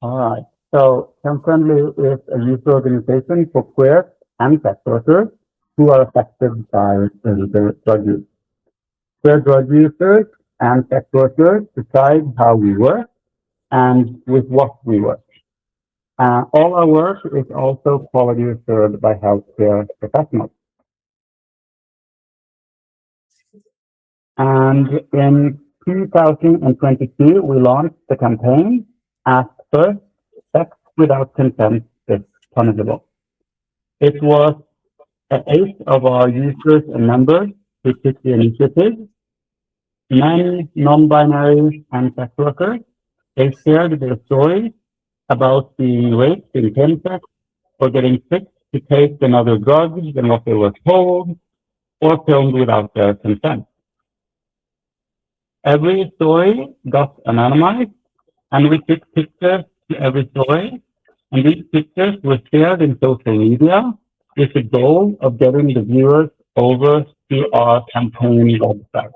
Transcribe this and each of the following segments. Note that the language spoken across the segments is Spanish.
All right. So FemFriendly is a youth organization for queer and sex workers who are affected by illegal drug use. Queer drug users and sex workers decide how we work and with what we work. All our work is also quality assured by healthcare professionals. And in 2022, we launched the campaign Ask First, Sex Without Consent is Punishable. It was eight of our users and members who took the initiative, men, non-binary, and sex workers. They shared their stories about being raped in chemsex or getting sick to take another drug than what they were told or filmed without their consent. Every story got anonymized, and we took pictures to every story, and these pictures were shared in social media with the goal of getting the viewers over to our campaign website.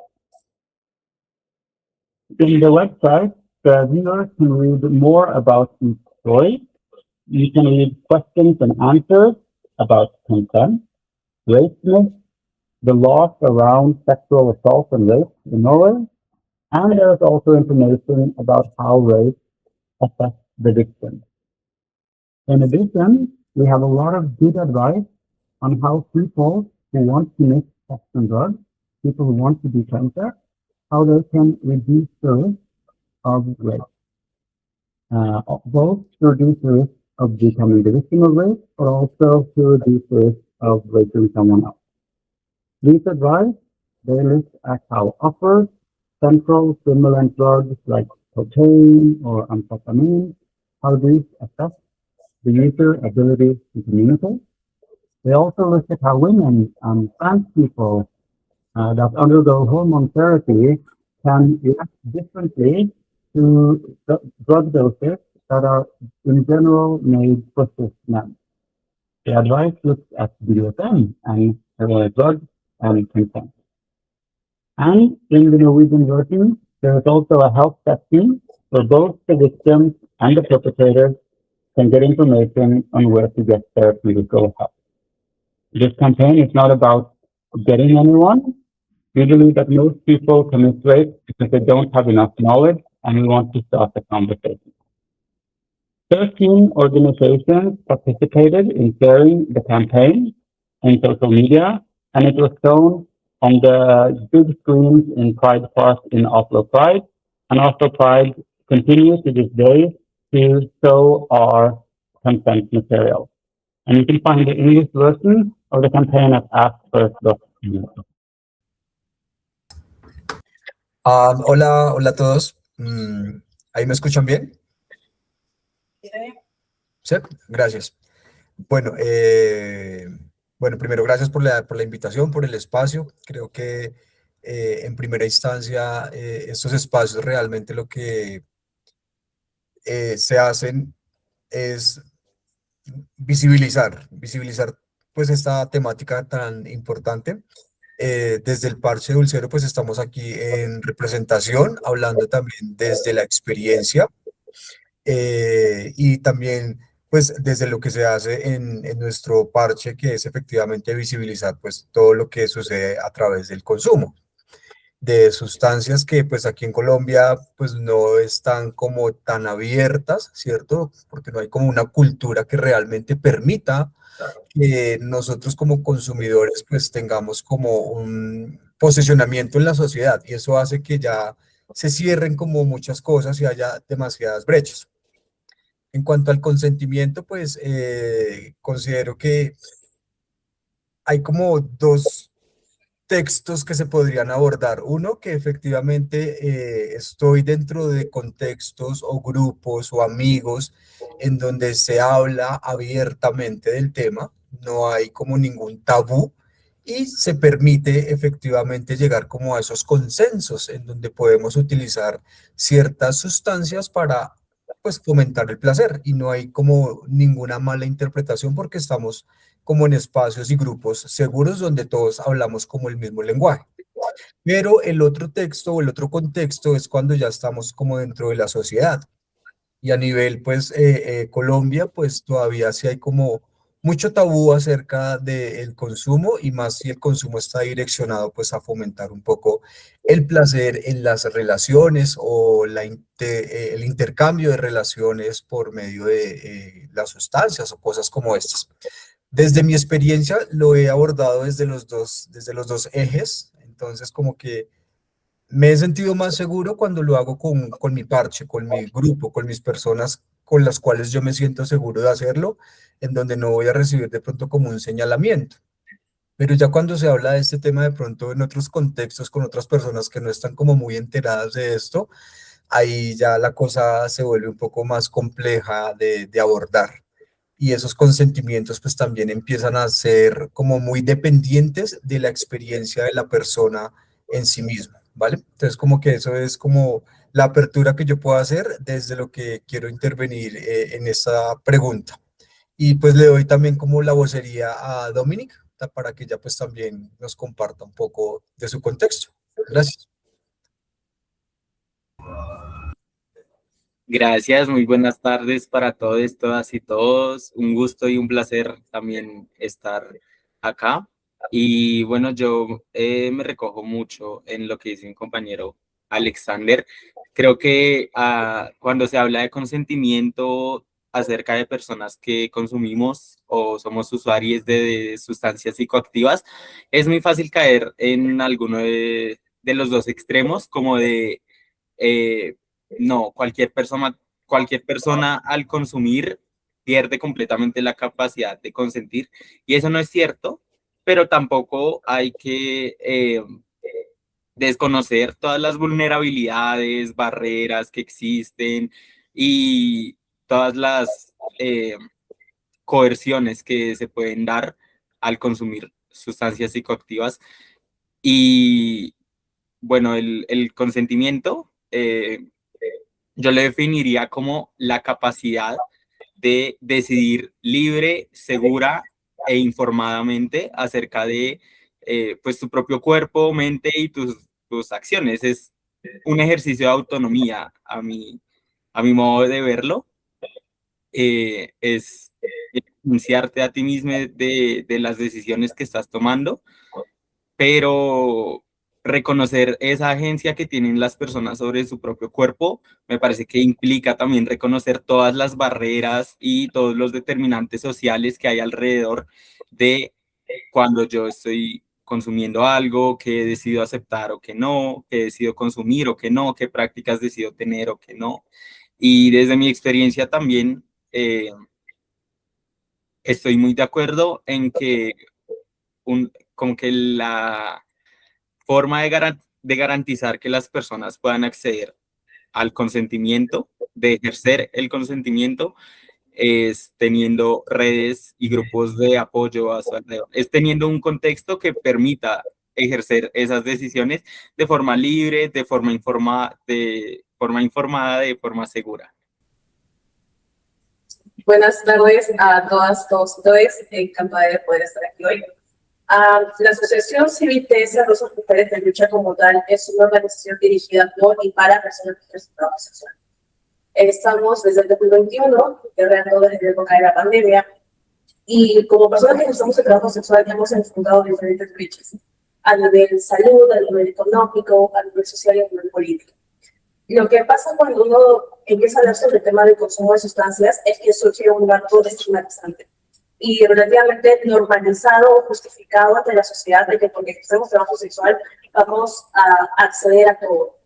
In the website, the viewers can read more about each story. You can read questions and answers about consent, rape myths, the laws around sexual assault and rape in Norway, and there is also information about how rape affects the victim. In addition, we have a lot of good advice on how people who want to mix sex and drugs, people who want to do cancer, how they can reduce the risk of rape, both to reduce the risk of becoming the victim of rape, but also to reduce the risk of raping someone else. These advice, they look at how uppers, central stimulant drugs like cocaine or amphetamine, how these affect the user ability to communicate. They also look at how women and trans people that undergo hormone therapy can react differently to drug doses that are in general made for cis men. The advice looks at BDSM and drugs and consent. And in the Norwegian version, there is also a help section where both the victims and the perpetrators can get information on where to get therapeutic help. This campaign is not about getting anyone. We believe that most people commit rape because they don't have enough knowledge, and we want to start the conversation. 13 organizations participated in sharing the campaign in social media, and it was shown on the big screens in Pride Park in Oslo Pride. And Oslo Pride continues to this day to show our consent material. And you can find the English version of the campaign at askfirst.com. Hola, hola a todos. ¿Ahí me escuchan bien? Sí, gracias. Bueno, bueno, primero gracias por la invitación, por el espacio. Creo que en primera instancia estos espacios realmente lo que se hacen es visibilizar pues esta temática tan importante. Desde el Parche Dulcero pues estamos aquí en representación, hablando también desde la experiencia y también pues desde lo que se hace en nuestro parche, que es efectivamente visibilizar pues todo lo que sucede a través del consumo de sustancias que pues aquí en Colombia pues no están como tan abiertas, ¿cierto? Porque no hay como una cultura que realmente permita que nosotros como consumidores pues tengamos como un posicionamiento en la sociedad, y eso hace que ya se cierren como muchas cosas y haya demasiadas brechas. En cuanto al consentimiento, pues considero que hay como dos textos que se podrían abordar. Uno, que efectivamente estoy dentro de contextos o grupos o amigos en donde se habla abiertamente del tema, no hay como ningún tabú y se permite efectivamente llegar como a esos consensos en donde podemos utilizar ciertas sustancias para pues fomentar el placer, y no hay como ninguna mala interpretación porque estamos como en espacios y grupos seguros donde todos hablamos como el mismo lenguaje. Pero el otro texto o el otro contexto es cuando ya estamos como dentro de la sociedad, Y a nivel, pues, Colombia, pues todavía sí hay como mucho tabú acerca del consumo y más si el consumo está direccionado, pues, a fomentar un poco el placer en las relaciones o el intercambio de relaciones por medio de las sustancias o cosas como estas. Desde mi experiencia lo he abordado desde los dos ejes, entonces como que me he sentido más seguro cuando lo hago con mi parche, con mi grupo, con mis personas con las cuales yo me siento seguro de hacerlo, en donde no voy a recibir de pronto como un señalamiento. Pero ya cuando se habla de este tema de pronto en otros contextos, con otras personas que no están como muy enteradas de esto, ahí ya la cosa se vuelve un poco más compleja de abordar. Y esos consentimientos pues también empiezan a ser como muy dependientes de la experiencia de la persona en sí misma, ¿vale? Entonces como que eso es como la apertura que yo puedo hacer desde lo que quiero intervenir en esta pregunta. Y pues le doy también como la vocería a Dominic para que ella pues también nos comparta un poco de su contexto. Gracias. Gracias, muy buenas tardes para todos, todas y todos. Un gusto y un placer también estar acá. Y bueno, yo me recojo mucho en lo que dice mi compañero Alexander. Creo que cuando se habla de consentimiento acerca de personas que consumimos o somos usuarios de sustancias psicoactivas, es muy fácil caer en alguno de los dos extremos, como de eh, no, cualquier persona al consumir pierde completamente la capacidad de consentir y eso no es cierto, pero tampoco hay que desconocer todas las vulnerabilidades, barreras que existen y todas las coerciones que se pueden dar al consumir sustancias psicoactivas. Y bueno, el consentimiento yo le definiría como la capacidad de decidir libre, segura e informadamente acerca de pues tu propio cuerpo, mente y tus acciones. Es un ejercicio de autonomía a mi modo de verlo. Es enunciarte a ti mismo de las decisiones que estás tomando, pero reconocer esa agencia que tienen las personas sobre su propio cuerpo me parece que implica también reconocer todas las barreras y todos los determinantes sociales que hay alrededor de cuando yo estoy consumiendo algo, que decido aceptar o que no, que decido consumir o que no, qué prácticas decido tener o que no. Y desde mi experiencia también estoy muy de acuerdo en que como que la forma de garantizar que las personas puedan acceder al consentimiento, de ejercer el consentimiento, es teniendo redes y grupos de apoyo a su alrededor, es teniendo un contexto que permita ejercer esas decisiones de forma libre, de forma segura. Buenas tardes a todas, todos, todos. Encantada de poder estar aquí hoy. La Asociación Civil TS Rosas Mujeres de Lucha como tal es una organización dirigida por y para personas que ejercen trabajo sexual. Estamos desde el 2021, guerreando desde la época de la pandemia, y como personas que ejercemos el trabajo sexual hemos enfrentado diferentes brechas a nivel salud, a nivel económico, a nivel social y a nivel político. Lo que pasa cuando uno empieza a hablar sobre el tema del consumo de sustancias es que surge un marco estigmatizante y relativamente normalizado o justificado ante la sociedad de que porque hacemos trabajo sexual vamos a acceder a todo.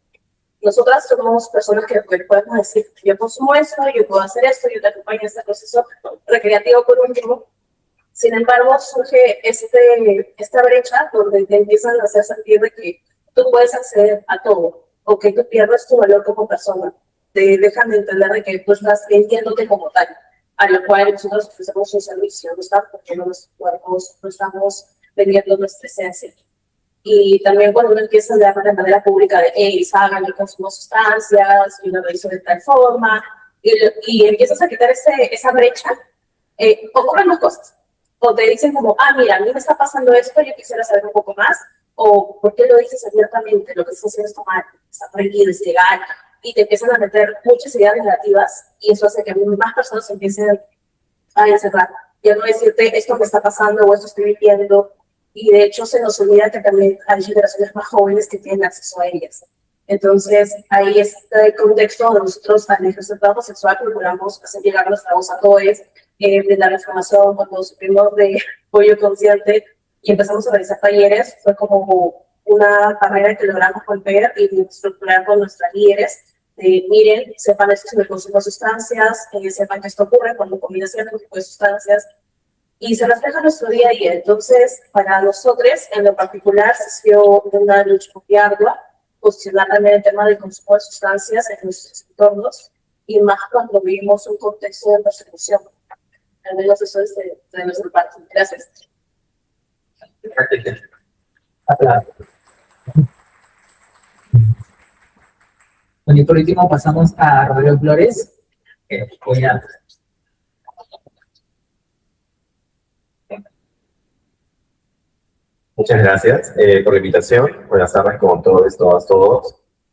Nosotras somos personas que podemos decir, yo consumo esto, yo puedo hacer esto, yo te acompaño en este proceso recreativo por último. Sin embargo, surge esta brecha donde te empiezan a hacer sentir de que tú puedes acceder a todo o que tú pierdes tu valor como persona. Te dejan de entender de que tú estás vendiéndote como tal, a lo cual nosotros ofrecemos un servicio, no estamos vendiendo nuestros cuerpos, no estamos vendiendo nuestra esencia. Y también cuando uno empieza a hablar de manera pública de, hey, hagan el consumo de sustancias, y una lo hizo de tal forma, y empiezas a quitar esa brecha, ocurren dos cosas. O te dicen como, mira, a mí me está pasando esto, yo quisiera saber un poco más, o ¿por qué lo dices abiertamente? Lo que estás haciendo está mal, está prohibido, es legal. y te empiezan a meter muchas ideas negativas y eso hace que más personas se empiecen a encerrar. Ya no decirte esto me está pasando o esto estoy viviendo, y de hecho se nos olvida que también hay generaciones más jóvenes que tienen acceso a ellas. Entonces, ahí está el contexto donde nosotros al ejercer trabajo sexual procuramos hacer llegar nuestra voz a todos, brindar información. Cuando supimos de Pollo Consciente y empezamos a realizar talleres, fue como una barrera que logramos romper y estructurar con nuestras líderes. Miren, sepan esto sobre el consumo de sustancias, sepan que esto ocurre cuando combinas cierto tipo de sustancias, y se refleja en nuestro día a día. Entonces, para nosotros, en lo particular, se ha sido una lucha muy ardua posicionar también el tema del consumo de sustancias en nuestros entornos, y más cuando vivimos un contexto de persecución. Al menos eso es de nuestra parte. Gracias. Bueno, y por último pasamos a Rodrigo Flores. Voy a... Muchas gracias por la invitación. Buenas tardes con todos.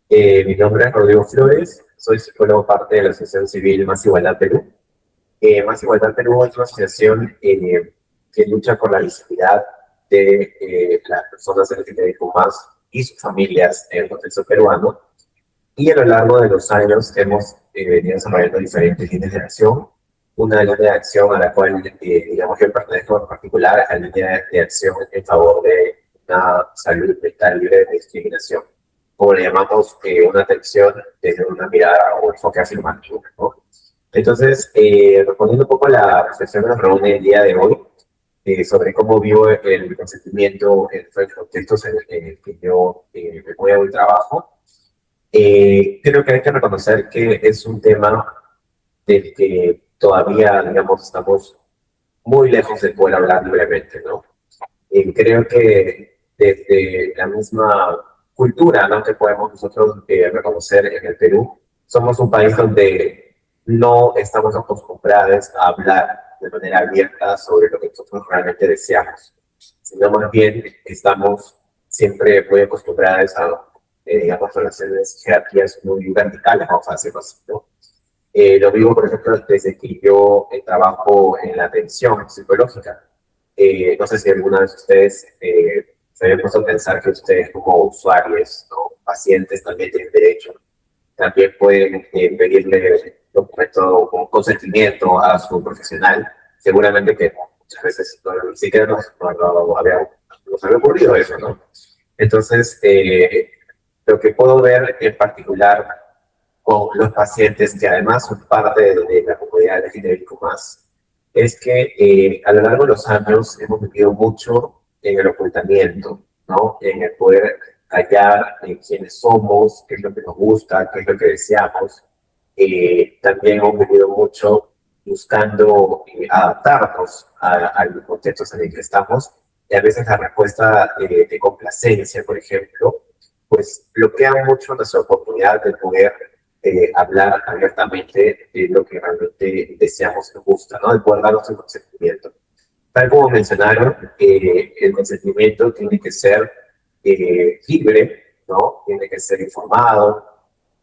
Mi nombre es Rodrigo Flores, soy psicólogo parte de la Asociación Civil Más Igualdad Perú. Más Igualdad Perú es una asociación que lucha por la visibilidad de las personas LGTBIQ+ y sus familias en el contexto peruano. Y a lo largo de los años hemos venido desarrollando diferentes líneas de acción. Una línea de acción a la cual, digamos, yo pertenezco en particular a la línea de acción en favor de una salud mental libre de discriminación, como le llamamos, una atención desde una mirada o enfoque afirmativo, ¿no? Entonces, respondiendo un poco a la reflexión que nos reúne el día de hoy, sobre cómo vivo el consentimiento en los contextos en el que yo me muevo y trabajo, creo que hay que reconocer que es un tema del que todavía, digamos, estamos muy lejos de poder hablar libremente, ¿no? Creo que desde la misma cultura, ¿no?, que podemos nosotros reconocer en el Perú, somos un país donde no estamos acostumbrados a hablar de manera abierta sobre lo que nosotros realmente deseamos, sino más bien estamos siempre muy acostumbrados a, digamos, relaciones, jerarquías muy verticales, vamos a decirlo así, ¿no? Lo digo, por ejemplo, desde que yo trabajo en la atención psicológica. No sé si alguna vez ustedes se habían puesto a pensar que ustedes como usuarios, ¿no?, pacientes, también tienen derecho. También pueden pedirle documento con consentimiento a su profesional. Seguramente que muchas veces ni siquiera nos había ocurrido eso, ¿no? Entonces, lo que puedo ver en particular con los pacientes que además son parte de la comunidad LGTBIQ+, es que a lo largo de los años hemos vivido mucho en el ocultamiento, ¿no? En el poder callar quiénes somos, qué es lo que nos gusta, qué es lo que deseamos. También hemos vivido mucho buscando adaptarnos a los contextos en el que estamos, y a veces la respuesta de complacencia, por ejemplo, pues bloquea mucho nuestra oportunidad de poder hablar abiertamente de lo que realmente deseamos y nos gusta, ¿no? De poder darnos el consentimiento. Tal como mencionaron, el consentimiento tiene que ser libre, ¿no? Tiene que ser informado,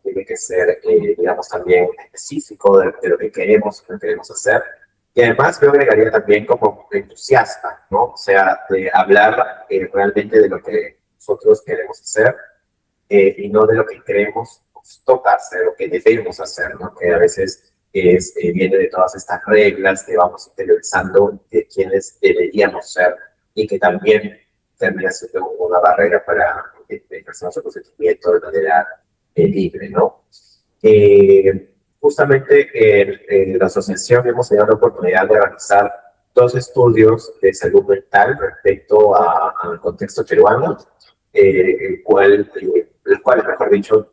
tiene que ser, digamos, también específico de lo que queremos hacer. Y además yo agregaría también como entusiasta, ¿no? O sea, de hablar realmente de lo que nosotros queremos hacer, y no de lo que creemos nos toca hacer o que debemos hacer, ¿no? Que a veces viene de todas estas reglas que vamos interiorizando de quiénes deberíamos ser, y que también termina siendo una barrera para ejercer nuestro consentimiento de manera libre, ¿no? Justamente en la asociación hemos tenido la oportunidad de realizar 2 estudios de salud mental respecto al contexto peruano, los cuales, mejor dicho,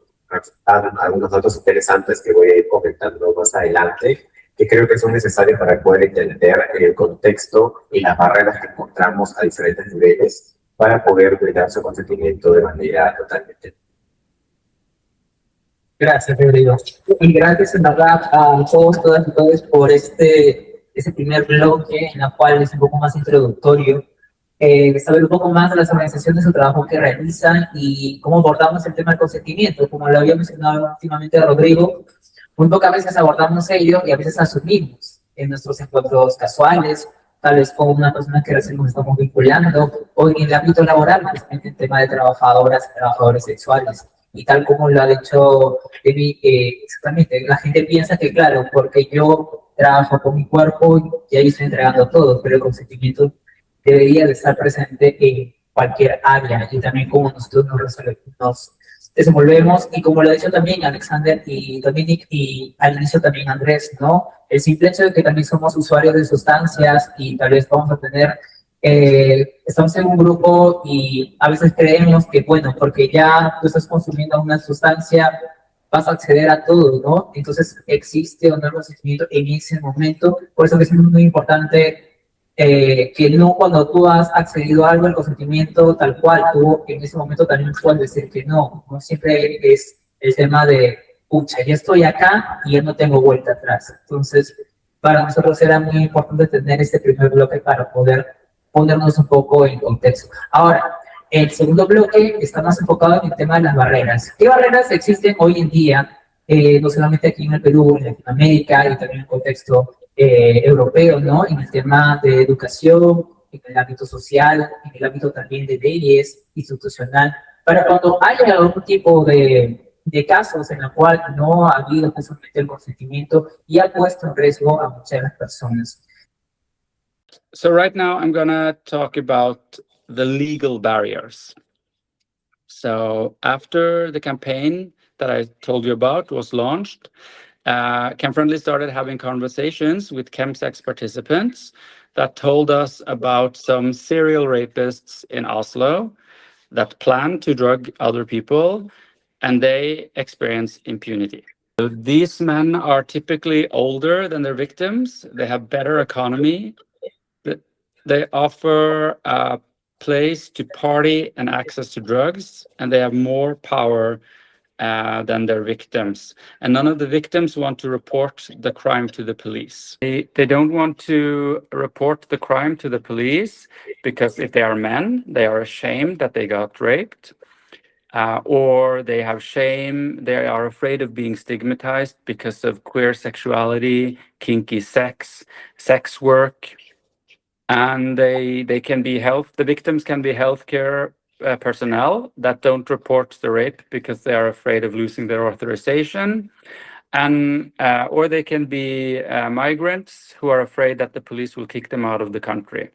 dan algunos datos interesantes que voy a ir comentando más adelante, que creo que son necesarios para poder entender el contexto y las barreras que encontramos a diferentes niveles para poder brindar su consentimiento de manera totalmente. Gracias, Rodrigo. Y gracias, en verdad, a todos, todas y todos por este primer bloque, en el cual es un poco más introductorio saber un poco más de las organizaciones, su trabajo que realizan y cómo abordamos el tema del consentimiento. Como lo había mencionado últimamente Rodrigo, muy pocas veces abordamos ello y a veces asumimos en nuestros encuentros casuales, tal vez con una persona que recién nos estamos vinculando, o en el ámbito laboral, pues, en el tema de trabajadoras y trabajadores sexuales. Y tal como lo ha dicho Debbie, exactamente, la gente piensa que, claro, porque yo trabajo con mi cuerpo y ahí estoy entregando todo, pero el consentimiento debería de estar presente en cualquier área y también como nosotros nos desenvolvemos y como lo ha dicho también Alexander y Dominic y al inicio también Andrés, ¿no? El simple hecho de que también somos usuarios de sustancias y tal vez vamos a tener, estamos en un grupo y a veces creemos que, bueno, porque ya tú estás consumiendo una sustancia, vas a acceder a todo, ¿no? Entonces existe un consentimiento en ese momento, por eso que es muy importante que no cuando tú has accedido a algo, el consentimiento tal cual, tú en ese momento también puedes decir que no, no siempre es el tema de, pucha, ya estoy acá y ya no tengo vuelta atrás. Entonces, para nosotros era muy importante tener este primer bloque para poder ponernos un poco en contexto. Ahora, el segundo bloque está más enfocado en el tema de las barreras. ¿Qué barreras existen hoy en día, no solamente aquí en el Perú, en Latinoamérica y también en el contexto europeo, ¿no? En el tema de educación, en el ámbito social, en el ámbito también de leyes, institucional, para cuando haya algún tipo de casos en el cual no ha habido justamente el consentimiento y ha puesto en riesgo a muchas personas. So right now I'm gonna talk about the legal barriers. So after the campaign that I told you about was launched, ChemFriendly started having conversations with chemsex participants that told us about some serial rapists in Oslo that plan to drug other people, and they experience impunity. So these men are typically older than their victims. They have better economy. They offer a place to party and access to drugs, and they have more power than their victims. And none of the victims want to report the crime to the police. They don't want to report the crime to the police because if they are men, they are ashamed that they got raped. Or they have shame, they are afraid of being stigmatized because of queer sexuality, kinky sex, sex work. And they can be the victims can be healthcare personnel that don't report the rape because they are afraid of losing their authorization. And or they can be migrants who are afraid that the police will kick them out of the country.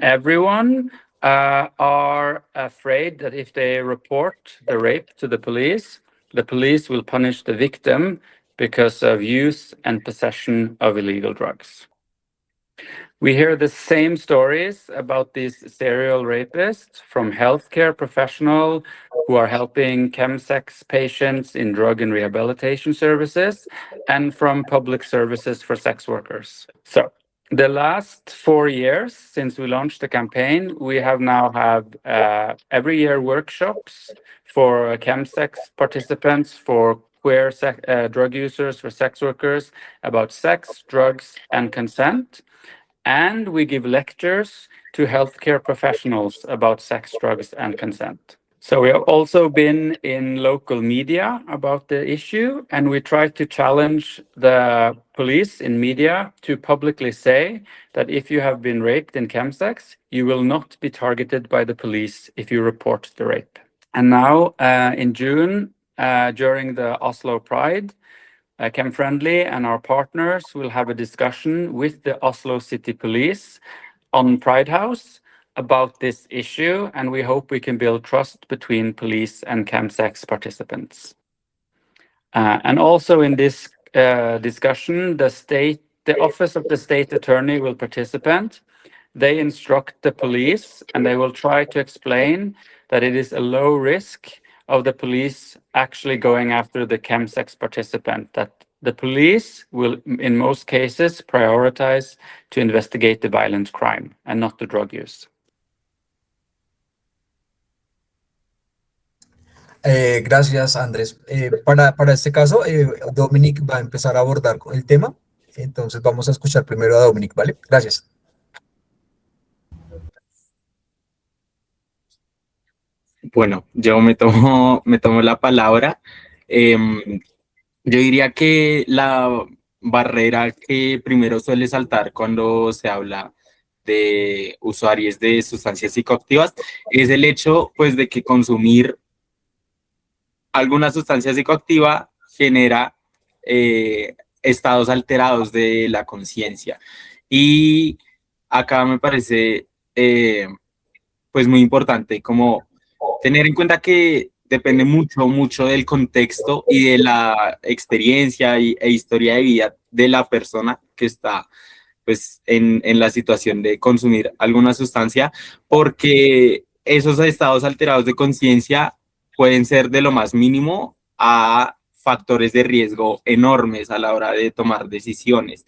Everyone are afraid that if they report the rape to the police will punish the victim because of use and possession of illegal drugs. We hear the same stories about these serial rapists from healthcare professionals who are helping chemsex patients in drug and rehabilitation services and from public services for sex workers. So the last 4 years since we launched the campaign, we have now had every year workshops for chemsex participants, for queer drug users, for sex workers about sex, drugs, and consent. And we give lectures to healthcare professionals about sex, drugs, and consent. So we have also been in local media about the issue, and we try to challenge the police in media to publicly say that if you have been raped in chemsex, you will not be targeted by the police if you report the rape. And now in June, during the Oslo Pride, ChemFriendly and our partners will have a discussion with the Oslo City Police on Pride House about this issue, and we hope we can build trust between police and chemsex participants. And also in this discussion, the Office of the State Attorney will participate. They instruct the police, and they will try to explain that it is a low risk of the police actually going after the chemsex participant, that the police will, in most cases, prioritize to investigate the violent crime and not the drug use. Gracias, Andrés. Para este caso, Dominic va a empezar a abordar el tema. Entonces vamos a escuchar primero a Dominic, ¿vale? Gracias. Bueno, yo me tomo la palabra. Em, yo diría que la barrera que primero suele saltar cuando se habla de usuarios de sustancias psicoactivas es el hecho, pues, de que consumir alguna sustancia psicoactiva genera estados alterados de la conciencia. Y acá me parece, pues, muy importante como tener en cuenta que depende mucho, mucho del contexto y de la experiencia e historia de vida de la persona que está, pues, en la situación de consumir alguna sustancia, porque esos estados alterados de conciencia pueden ser de lo más mínimo a factores de riesgo enormes a la hora de tomar decisiones.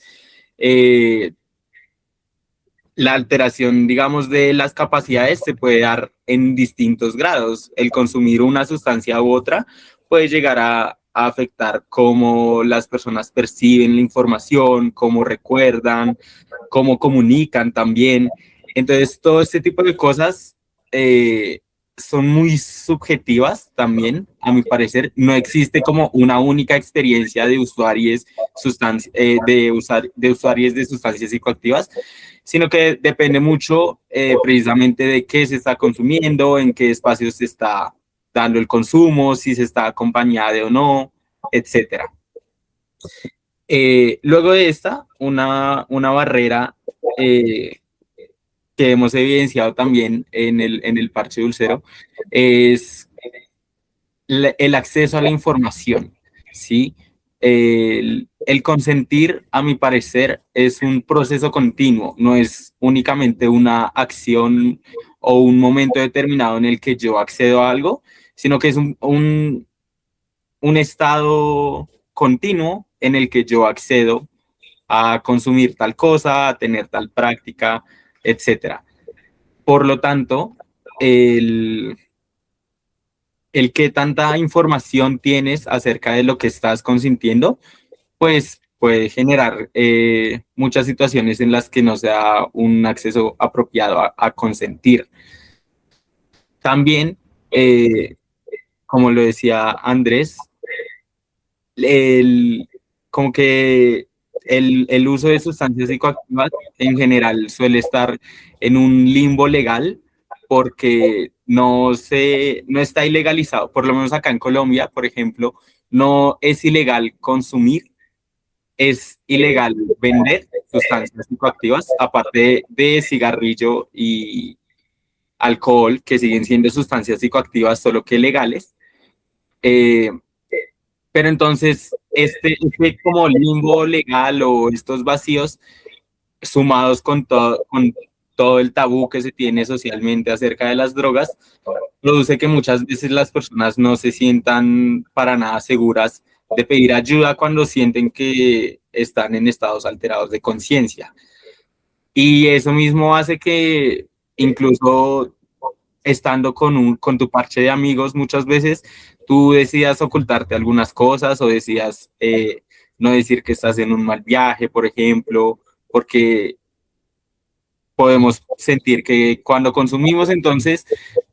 Eh, la alteración, digamos, de las capacidades se puede dar en distintos grados. El consumir una sustancia u otra puede llegar a afectar cómo las personas perciben la información, cómo recuerdan, cómo comunican también. Entonces, todo este tipo de cosas eh, son muy subjetivas también, a mi parecer. No existe como una única experiencia de usuarios, de usuarios de sustancias psicoactivas, sino que depende mucho precisamente de qué se está consumiendo, en qué espacios se está dando el consumo, si se está acompañado o no, etcétera. Luego de esta, una barrera que hemos evidenciado también en el parche dulcero es el acceso a la información, ¿sí? El consentir, a mi parecer, es un proceso continuo, no es únicamente una acción o un momento determinado en el que yo accedo a algo, sino que es un estado continuo en el que yo accedo a consumir tal cosa, a tener tal práctica, etcétera. Por lo tanto, el que tanta información tienes acerca de lo que estás consintiendo, pues puede generar muchas situaciones en las que no se da un acceso apropiado a consentir. También, como lo decía Andrés, el, como que el uso de sustancias psicoactivas en general suele estar en un limbo legal porque no está ilegalizado, por lo menos acá en Colombia, por ejemplo, no es ilegal consumir, es ilegal vender sustancias psicoactivas, aparte de cigarrillo y alcohol, que siguen siendo sustancias psicoactivas, solo que legales. Eh, Pero entonces, este como limbo legal o estos vacíos, sumados con todo el tabú que se tiene socialmente acerca de las drogas, produce que muchas veces las personas no se sientan para nada seguras de pedir ayuda cuando sienten que están en estados alterados de conciencia. Y eso mismo hace que incluso estando con tu parche de amigos, muchas veces tú decidas ocultarte algunas cosas o decidas no decir que estás en un mal viaje, por ejemplo, porque podemos sentir que cuando consumimos, entonces,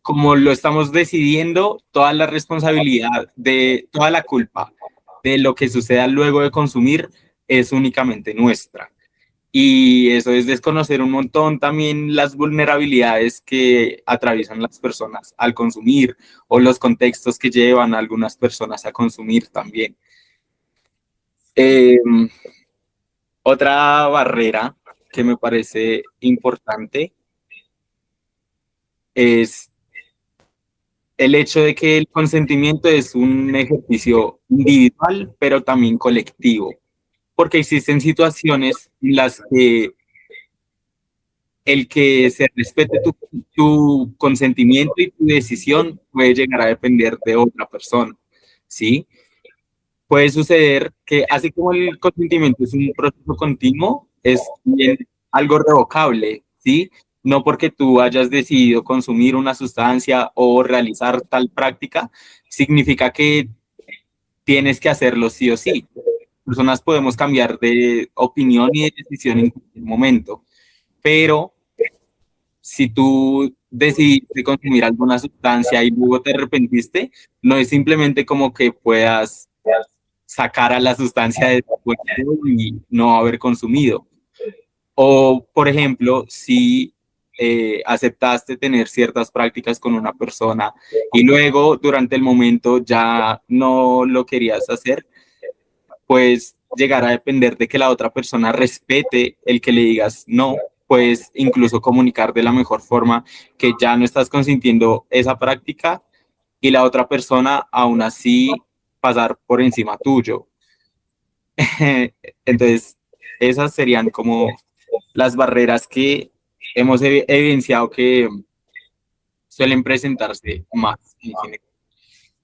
como lo estamos decidiendo, toda la responsabilidad de toda la culpa de lo que suceda luego de consumir es únicamente nuestra. Y eso es desconocer un montón también las vulnerabilidades que atraviesan las personas al consumir o los contextos que llevan a algunas personas a consumir también. Eh, Otra barrera que me parece importante es el hecho de que el consentimiento es un ejercicio individual, pero también colectivo, porque existen situaciones en las que el que se respete tu consentimiento y tu decisión puede llegar a depender de otra persona, ¿sí? Puede suceder que así como el consentimiento es un proceso continuo, es también algo revocable, ¿sí? No porque tú hayas decidido consumir una sustancia o realizar tal práctica, significa que tienes que hacerlo sí o sí. Personas podemos cambiar de opinión y de decisión en cualquier momento, pero si tú decidiste consumir alguna sustancia y luego te arrepentiste, no es simplemente como que puedas sacar a la sustancia de tu cuerpo y no haber consumido. O, por ejemplo, si aceptaste tener ciertas prácticas con una persona y luego durante el momento ya no lo querías hacer, pues llegar a depender de que la otra persona respete el que le digas no, pues incluso comunicar de la mejor forma que ya no estás consintiendo esa práctica y la otra persona aún así pasar por encima tuyo. Entonces, esas serían como las barreras que hemos evidenciado que suelen presentarse más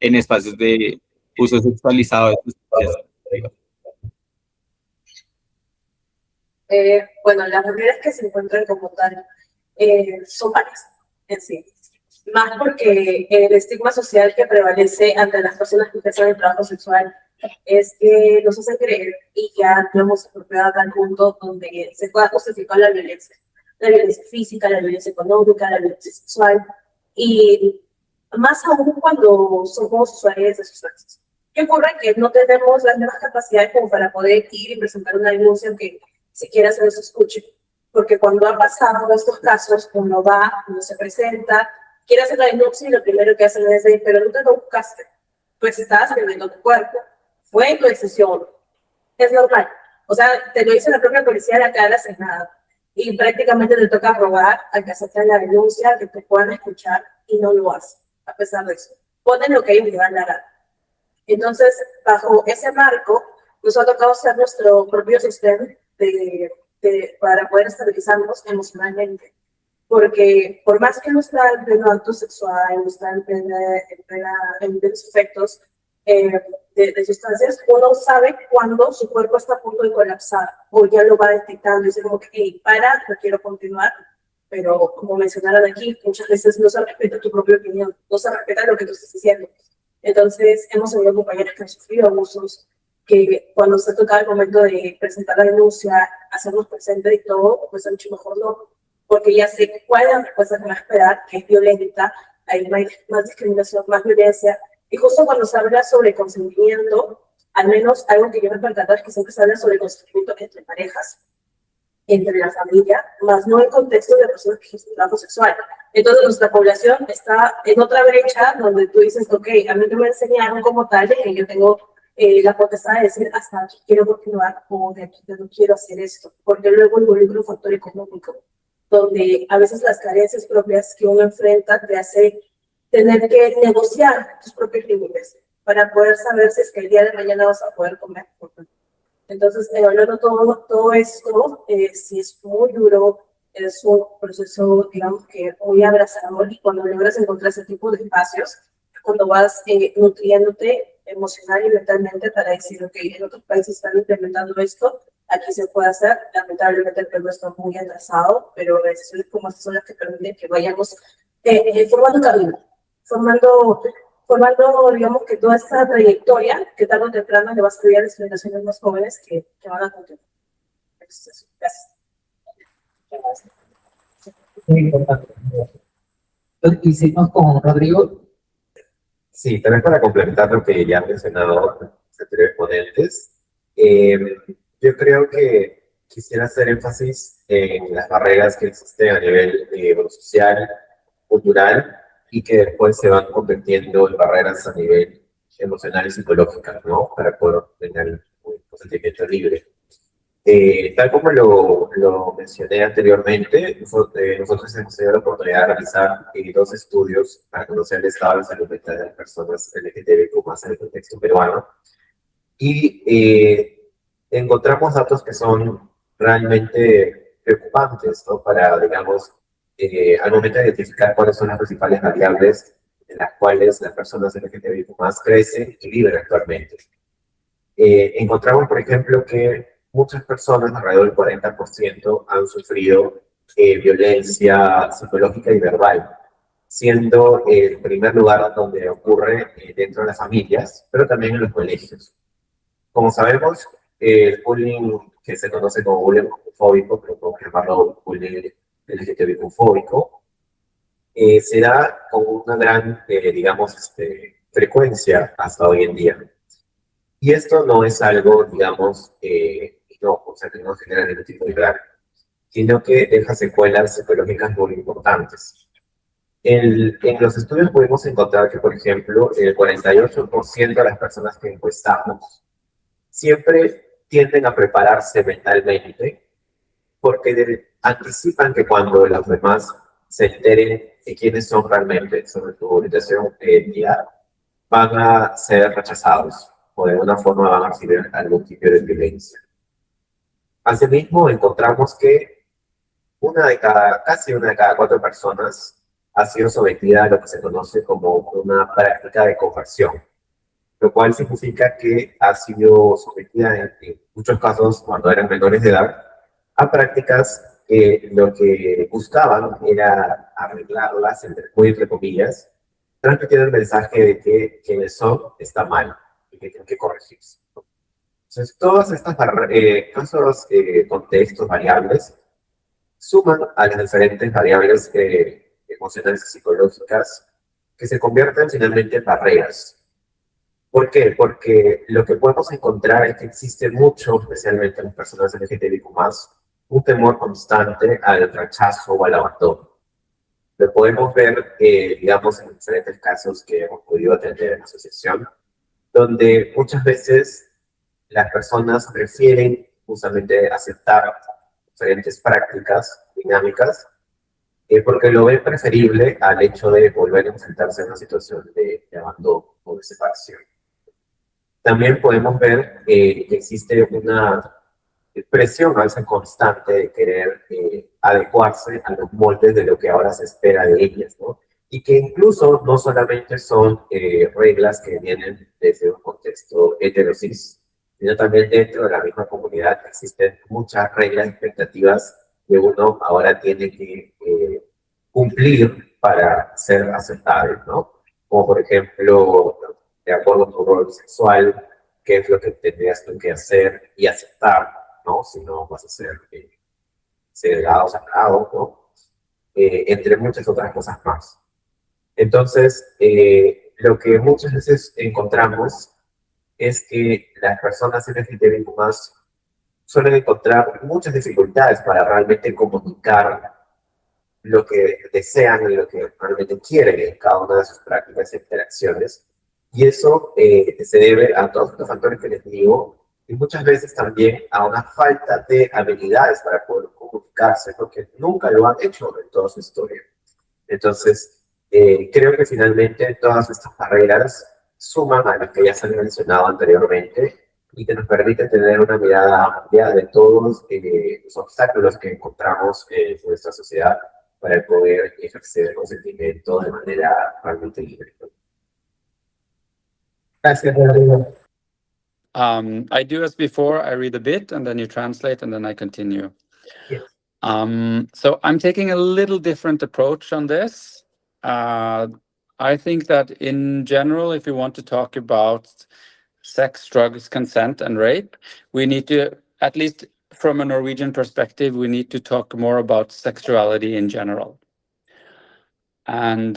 en espacios de uso sexualizado de sustancias. Bueno, las barreras que se encuentran como tal son varias en sí. Más porque el estigma social que prevalece ante las personas que ejercen el trabajo sexual es que nos hace creer y ya no hemos apropiado a tal punto donde se pueda justificar la violencia física, la violencia económica, la violencia sexual, y más aún cuando somos usuarios de sustancias. ¿Qué ocurre? Que no tenemos las mismas capacidades como para poder ir y presentar una denuncia que siquiera se nos escuche. Porque cuando han pasado estos casos, uno va, uno se presenta, quiere hacer la denuncia y lo primero que hacen es decir, pero tú te lo buscaste, tú estás vendiendo tu cuerpo, fue tu decisión, es normal. O sea, te lo dice la propia policía de acá de la Senada y prácticamente te toca rogar a que acepten la denuncia, que te puedan escuchar y no lo hacen, a pesar de eso. Ponen lo que ellos les dan la gana. Entonces, bajo ese marco, nos ha tocado hacer nuestro propio sistema para poder estabilizarnos emocionalmente. Porque por más que no está en pleno acto sexual, no está en plenos efectos de sustancias, uno sabe cuando su cuerpo está a punto de colapsar o ya lo va detectando y dice como que, hey, para, no quiero continuar. Pero como mencionaron aquí, muchas veces no se respeta tu propia opinión, no se respeta lo que tú estás diciendo. Entonces, hemos tenido compañeros que han sufrido abusos, que cuando se toca el momento de presentar la denuncia, hacernos presentes y todo, pues han dicho mejor no, porque ya sé cuál es la respuesta que va a esperar, que es violenta, hay más discriminación, más violencia, y justo cuando se habla sobre consentimiento, al menos algo que yo me he percatado es que siempre se habla sobre consentimiento entre parejas, entre la familia, más no en contexto de personas que ejercen trabajo sexual. Entonces nuestra población está en otra brecha donde tú dices, ok, a mí me enseñaron como tal de que yo tengo la potestad de decir hasta aquí quiero continuar o de aquí no quiero hacer esto, porque luego involucra un factor económico, donde a veces las carencias propias que uno enfrenta te hace tener que negociar tus propios límites para poder saber si es que el día de mañana vas a poder comer. Entonces, hablando todo esto, sí es muy duro, es un proceso, digamos que muy abrazador, y cuando logras encontrar ese tipo de espacios, cuando vas nutriéndote emocional y mentalmente para decir, ok, en otros países están implementando esto, aquí se puede hacer. Lamentablemente el Perú está muy atrasado, pero organizaciones como estas son las que permiten que vayamos formando camino, formando, digamos, que toda esta trayectoria que tarde o temprano le va a servir a las generaciones más jóvenes que van a continuar. Gracias. Muy importante. Y seguimos con Rodrigo. Sí, también para complementar lo que ya han mencionado los anteriores ponentes, yo creo que quisiera hacer énfasis en las barreras que existen a nivel social, cultural, y que después se van convirtiendo en barreras a nivel emocional y psicológica, ¿no? Para poder tener un sentimiento libre. Tal como lo mencioné anteriormente, nosotros hemos tenido la oportunidad de realizar dos estudios para conocer el estado de salud mental de las personas LGTBIQ+ en el contexto peruano, y encontramos datos que son realmente preocupantes, ¿no? Para, digamos, al momento de identificar cuáles son las principales variables en las cuales las personas LGTBIQ+ crecen y viven actualmente. Encontramos, por ejemplo, que muchas personas, alrededor del 40%, han sufrido violencia psicológica y verbal, siendo el primer lugar donde ocurre dentro de las familias, pero también en los colegios. Como sabemos, el bullying que se conoce como bullying homofóbico, pero podemos llamarlo bullying LGTBIQ-fóbico, se da con una gran, digamos, frecuencia hasta hoy en día. Y esto no es algo, digamos, no, o sea, que no genera ningún tipo de daño, sino que deja secuelas psicológicas muy importantes. En los estudios pudimos encontrar que, por ejemplo, el 48% de las personas que encuestamos siempre tienden a prepararse mentalmente porque anticipan que cuando los demás se enteren de quiénes son realmente sobre su orientación identidad, van a ser rechazados o de alguna forma van a recibir algún tipo de violencia. Asimismo, encontramos que casi una de cada 4 personas ha sido sometida a lo que se conoce como una práctica de conversión, lo cual significa que ha sido sometida en muchos casos, cuando eran menores de edad, a prácticas que lo que buscaban era arreglarlas, entre comillas, transmitiendo el mensaje de que quienes son está mal y que tienen que corregirse. Entonces, todos estos contextos, variables, suman a las diferentes variables emocionales y psicológicas que se convierten finalmente en barreras. ¿Por qué? Porque lo que podemos encontrar es que existe mucho, especialmente en las personas LGTBIQ+, un temor constante al rechazo o al abandono. Lo podemos ver, digamos, en diferentes casos que hemos podido atender en la asociación, donde muchas veces las personas prefieren justamente aceptar diferentes prácticas dinámicas porque lo ven preferible al hecho de volver a enfrentarse a una situación de abandono o de separación. También podemos ver que existe una presión a veces constante de querer adecuarse a los moldes de lo que ahora se espera de ellas, ¿no? Y que incluso no solamente son reglas que vienen desde un contexto heterosis, sino también dentro de la misma comunidad existen muchas reglas y expectativas que uno ahora tiene que cumplir para ser aceptable, ¿no? Como por ejemplo, de acuerdo a tu rol sexual, qué es lo que tendrías tú que hacer y aceptar, ¿no? Si no vas a ser segregado o sacado, ¿no? Entre muchas otras cosas más. Entonces, lo que muchas veces encontramos es que las personas LGTBIQ+ suelen encontrar muchas dificultades para realmente comunicar lo que desean y lo que realmente quieren en cada una de sus prácticas e interacciones. Y eso se debe a todos estos factores que les digo, y muchas veces también a una falta de habilidades para poder comunicarse, porque nunca lo han hecho en toda su historia. Entonces, creo que finalmente todas estas barreras suman a lo que ya se han mencionado anteriormente y que nos permiten tener una mirada amplia de todos los obstáculos que encontramos en nuestra sociedad para poder ejercer el consentimiento de manera realmente libre. Gracias, Rodrigo. I do as before, I read a bit and then you translate and then I continue. Yes. So I'm taking a little different approach on this. I think that in general, if you want to talk about sex, drugs, consent, and rape, we need to, at least from a Norwegian perspective, we need to talk more about sexuality in general. And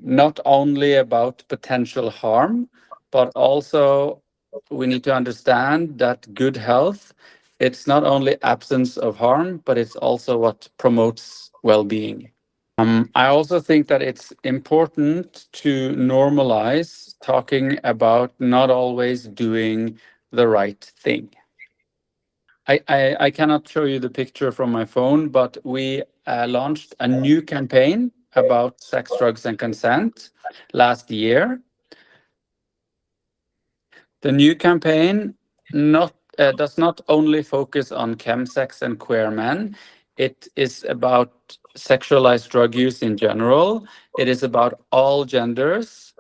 not only about potential harm, but also we need to understand that good health, it's not only absence of harm, but it's also what promotes well-being. I also think that it's important to normalize talking about not always doing the right thing. I cannot show you the picture from my phone, but we launched a new campaign about sex, drugs, and consent last year. The new campaign does not only focus on chemsex and queer men. It is about sexualized drug use in general. It is about all genders.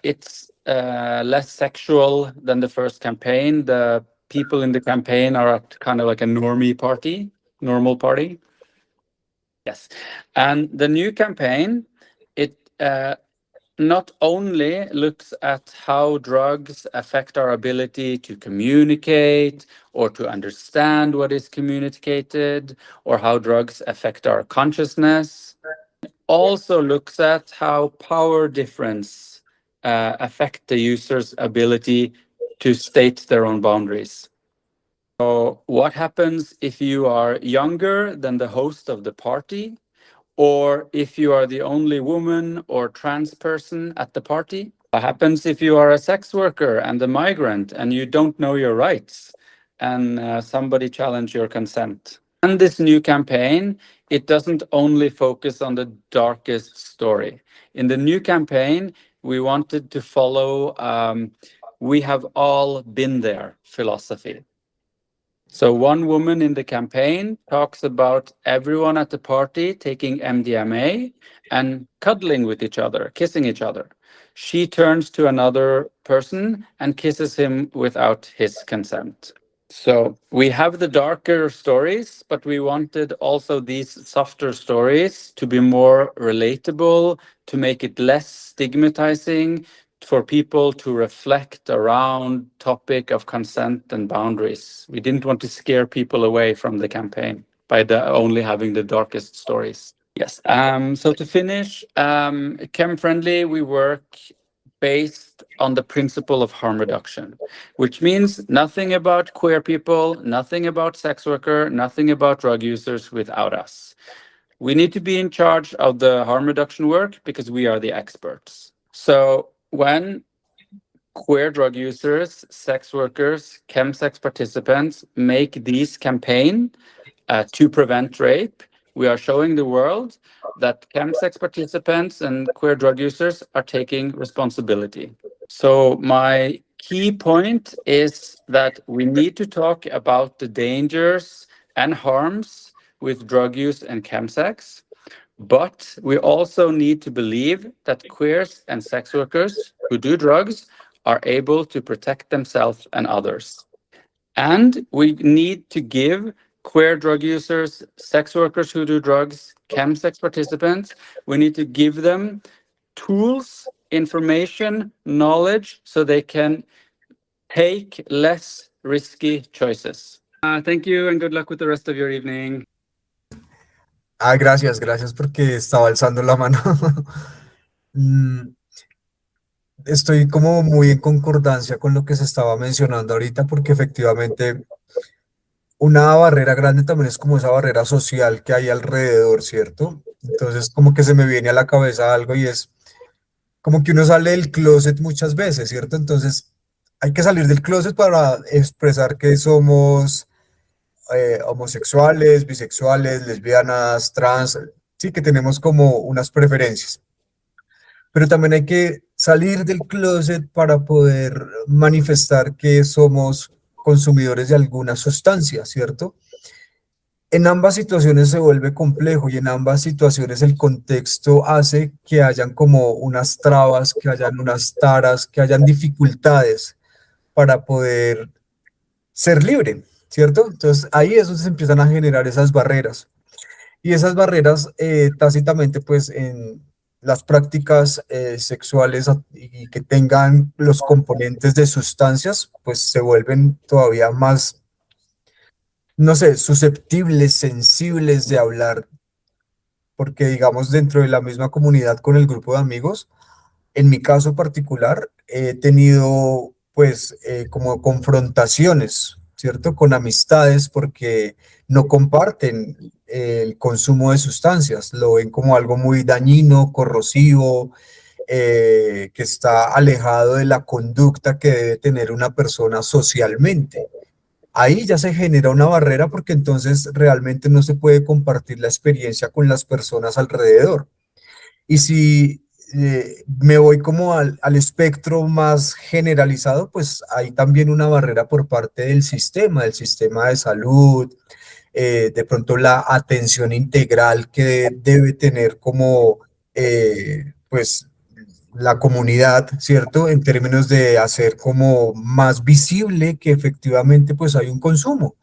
It's less sexual than the first campaign. The people in the campaign are at kind of like a normal party. Yes. And the new campaign, it not only looks at how drugs affect our ability to communicate or to understand what is communicated or how drugs affect our consciousness. also looks at how power difference affect the user's ability to state their own boundaries. So what happens if you are younger than the host of the party, or if you are the only woman or trans person at the party? What happens if you are a sex worker and a migrant and you don't know your rights and somebody challenge your consent? And this new campaign, it doesn't only focus on the darkest story. In the new campaign, we wanted to follow we have all been there philosophy. So one woman in the campaign talks about everyone at the party taking MDMA and cuddling with each other, kissing each other. She turns to another person and kisses him without his consent. So we have the darker stories, but we wanted also these softer stories to be more relatable, to make it less stigmatizing, for people to reflect around topic of consent and boundaries. We didn't want to scare people away from the campaign by only having the darkest stories. Yes. So to finish, Chem Friendly, we work based on the principle of harm reduction, which means nothing about queer people, nothing about sex worker, nothing about drug users without us. We need to be in charge of the harm reduction work because we are the experts. So when queer drug users, sex workers, chemsex participants make these campaigns to prevent rape, we are showing the world that chemsex participants and queer drug users are taking responsibility. So my key point is that we need to talk about the dangers and harms with drug use and chemsex, but we also need to believe that queers and sex workers who do drugs are able to protect themselves and others. And we need to give queer drug users, sex workers who do drugs, chemsex participants, we need to give them tools, information, knowledge, so they can take less risky choices. Thank you and good luck with the rest of your evening. Gracias porque estaba alzando la mano. Estoy como muy en concordancia con lo que se estaba mencionando ahorita, porque efectivamente una barrera grande también es como esa barrera social que hay alrededor, ¿cierto? Entonces como que se me viene a la cabeza algo y es como que uno sale del closet muchas veces, ¿cierto? Entonces hay que salir del closet para expresar que somos homosexuales, bisexuales, lesbianas, trans, sí que tenemos como unas preferencias. Pero también hay que salir del closet para poder manifestar que somos consumidores de alguna sustancia, ¿cierto? En ambas situaciones se vuelve complejo y en ambas situaciones el contexto hace que hayan como unas trabas, que hayan unas taras, que hayan dificultades para poder ser libre, ¿cierto? Entonces ahí es donde se empiezan a generar esas barreras. Y esas barreras tácitamente pues en las prácticas sexuales y que tengan los componentes de sustancias, pues se vuelven todavía más, no sé, susceptibles, sensibles de hablar, porque digamos dentro de la misma comunidad con el grupo de amigos, en mi caso particular, he tenido pues como confrontaciones, ¿cierto? Con amistades porque no comparten el consumo de sustancias, lo ven como algo muy dañino, corrosivo, que está alejado de la conducta que debe tener una persona socialmente. Ahí ya se genera una barrera porque entonces realmente no se puede compartir la experiencia con las personas alrededor. Y si me voy como al espectro más generalizado, pues hay también una barrera por parte del sistema de salud, de pronto la atención integral que debe tener como pues la comunidad, ¿cierto? En términos de hacer como más visible que efectivamente pues hay un consumo.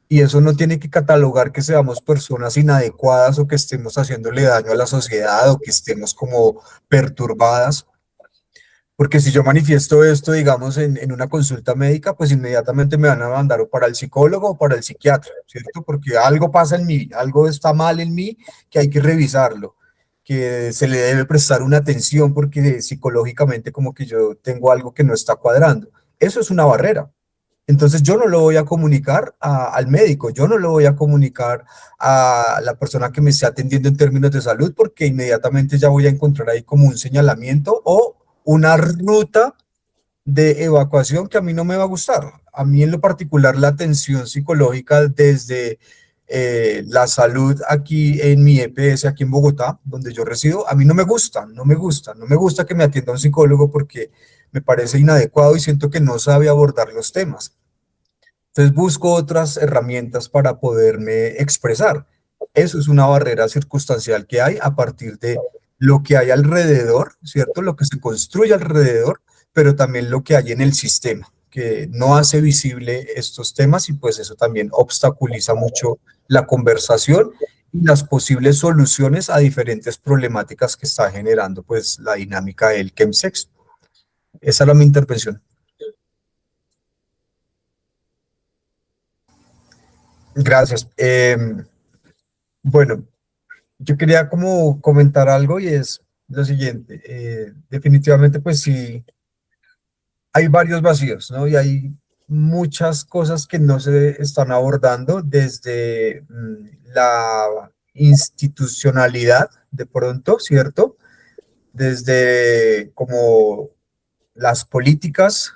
Y eso no tiene que catalogar que seamos personas inadecuadas o que estemos haciéndole daño a la sociedad o que estemos como perturbadas. Porque si yo manifiesto esto, digamos, en una consulta médica, pues inmediatamente me van a mandar o para el psicólogo o para el psiquiatra, ¿cierto? Porque algo pasa en mí, algo está mal en mí que hay que revisarlo. que se le debe prestar una atención porque psicológicamente como que yo tengo algo que no está cuadrando. Eso es una barrera. Entonces yo no lo voy a comunicar al médico, yo no lo voy a comunicar a la persona que me esté atendiendo en términos de salud, porque inmediatamente ya voy a encontrar ahí como un señalamiento o una ruta de evacuación que a mí no me va a gustar. A mí en lo particular la atención psicológica desde la salud aquí en mi EPS, aquí en Bogotá, donde yo resido, a mí no me gusta, no me gusta que me atienda un psicólogo porque me parece inadecuado y siento que no sabe abordar los temas. Entonces busco otras herramientas para poderme expresar. Eso es una barrera circunstancial que hay a partir de lo que hay alrededor, ¿cierto? Lo que se construye alrededor, pero también lo que hay en el sistema, que no hace visible estos temas y pues eso también obstaculiza mucho la conversación y las posibles soluciones a diferentes problemáticas que está generando pues la dinámica del chemsex. Esa era mi intervención. Gracias. Bueno, yo quería como comentar algo y es lo siguiente. Definitivamente, pues sí, hay varios vacíos, ¿no? Y hay muchas cosas que no se están abordando desde la institucionalidad, de pronto, ¿cierto? Desde como las políticas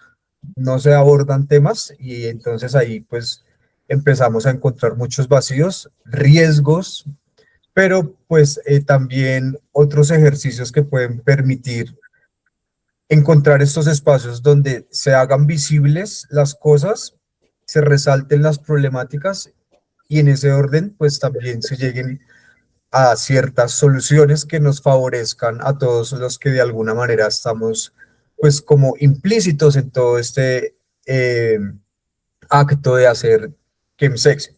no se abordan temas y entonces ahí pues empezamos a encontrar muchos vacíos, riesgos, pero pues también otros ejercicios que pueden permitir encontrar estos espacios donde se hagan visibles las cosas, se resalten las problemáticas y en ese orden pues también se lleguen a ciertas soluciones que nos favorezcan a todos los que de alguna manera estamos pues como implícitos en todo este acto de hacer chemsex.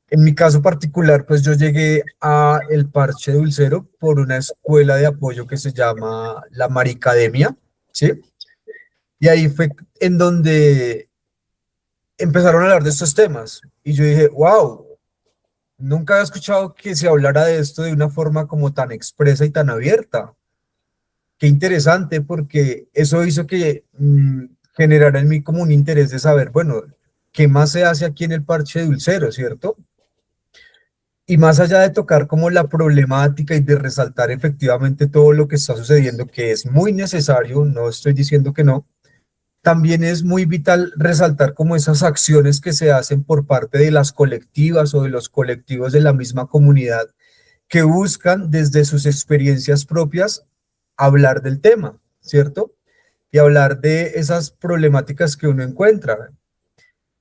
En mi caso particular, pues yo llegué a el Parche Dulcero por una escuela de apoyo que se llama la Maricademia, ¿sí? Y ahí fue en donde empezaron a hablar de estos temas. Y yo dije, wow, nunca había escuchado que se hablara de esto de una forma como tan expresa y tan abierta. Qué interesante, porque eso hizo que generara en mí como un interés de saber, bueno, ¿qué más se hace aquí en el Parche Dulcero, cierto? Y más allá de tocar como la problemática y de resaltar efectivamente todo lo que está sucediendo, que es muy necesario, no estoy diciendo que no, también es muy vital resaltar como esas acciones que se hacen por parte de las colectivas o de los colectivos de la misma comunidad que buscan desde sus experiencias propias hablar del tema, ¿cierto? Y hablar de esas problemáticas que uno encuentra.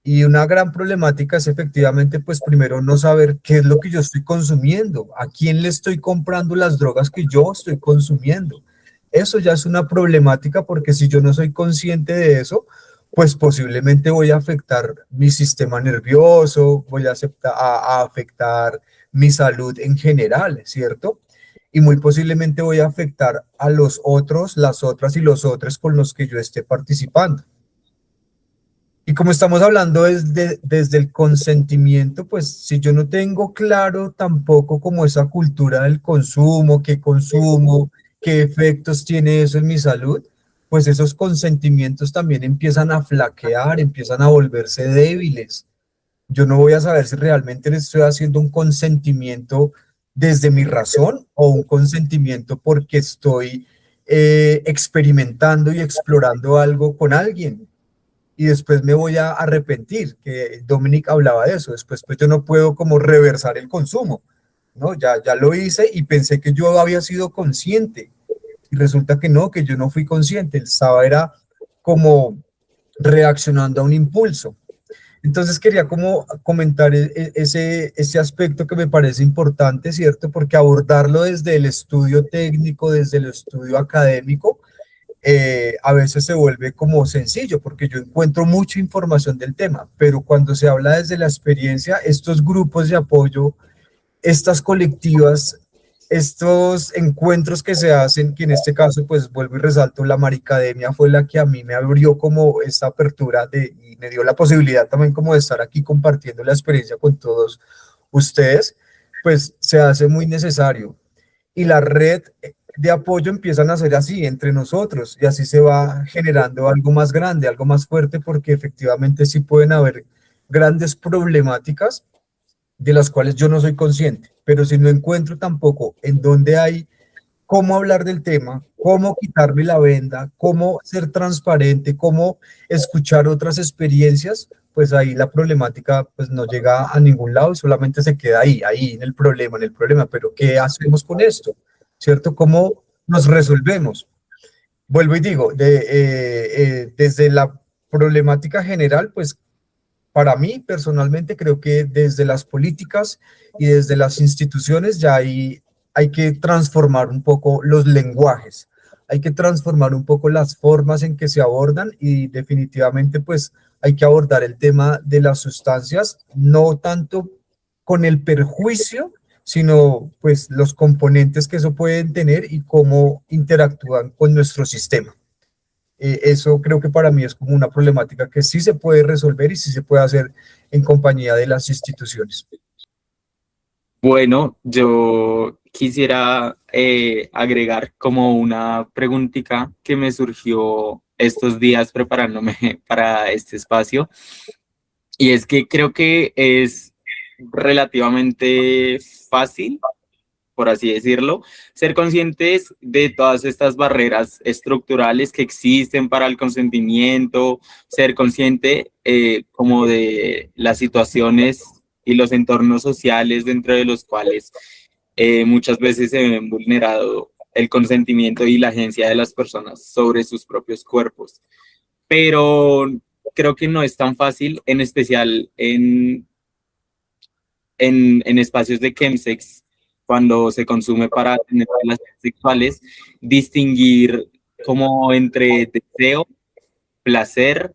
Y una gran problemática es efectivamente, pues primero no saber qué es lo que yo estoy consumiendo, a quién le estoy comprando las drogas que yo estoy consumiendo. Eso ya es una problemática porque si yo no soy consciente de eso, pues posiblemente voy a afectar mi sistema nervioso, voy a afectar mi salud en general, ¿cierto? Y muy posiblemente voy a afectar a los otros, las otras y los otros con los que yo esté participando. Y como estamos hablando desde el consentimiento, pues si yo no tengo claro tampoco como esa cultura del consumo, qué efectos tiene eso en mi salud, pues esos consentimientos también empiezan a flaquear, empiezan a volverse débiles. Yo no voy a saber si realmente le estoy haciendo un consentimiento desde mi razón o un consentimiento porque estoy experimentando y explorando algo con alguien y después me voy a arrepentir, que Dominic hablaba de eso, después pues yo no puedo como reversar el consumo, ¿no? Ya lo hice y pensé que yo había sido consciente y resulta que no, que yo no fui consciente, estaba era como reaccionando a un impulso. Entonces quería como comentar ese aspecto que me parece importante, ¿cierto? Porque abordarlo desde el estudio técnico, desde el estudio académico, a veces se vuelve como sencillo porque yo encuentro mucha información del tema, pero cuando se habla desde la experiencia, estos grupos de apoyo, estas colectivas, estos encuentros que se hacen, que en este caso pues vuelvo y resalto, la Maricademia fue la que a mí me abrió como esta apertura y me dio la posibilidad también como de estar aquí compartiendo la experiencia con todos ustedes, pues se hace muy necesario. y la red de apoyo empiezan a ser así entre nosotros y así se va generando algo más grande, algo más fuerte, porque efectivamente sí pueden haber grandes problemáticas de las cuales yo no soy consciente, pero si no encuentro tampoco en dónde hay cómo hablar del tema, cómo quitarme la venda, cómo ser transparente, cómo escuchar otras experiencias, pues ahí la problemática pues no llega a ningún lado y solamente se queda ahí en el problema, pero ¿qué hacemos con esto? ¿Cierto? ¿Cómo nos resolvemos? Vuelvo y digo, desde la problemática general, pues para mí, personalmente, creo que desde las políticas y desde las instituciones ya hay que transformar un poco los lenguajes, hay que transformar un poco las formas en que se abordan y definitivamente pues hay que abordar el tema de las sustancias, no tanto con el perjuicio, sino pues los componentes que eso pueden tener y cómo interactúan con nuestro sistema. Eso creo que para mí es como una problemática que sí se puede resolver y sí se puede hacer en compañía de las instituciones. Bueno, yo quisiera agregar como una preguntita que me surgió estos días preparándome para este espacio, y es que creo que es relativamente fácil, por así decirlo, ser conscientes de todas estas barreras estructurales que existen para el consentimiento, ser consciente como de las situaciones y los entornos sociales dentro de los cuales muchas veces se ven vulnerado el consentimiento y la agencia de las personas sobre sus propios cuerpos. Pero creo que no es tan fácil, en especial en espacios de chemsex, cuando se consume para tener relaciones sexuales, distinguir como entre deseo, placer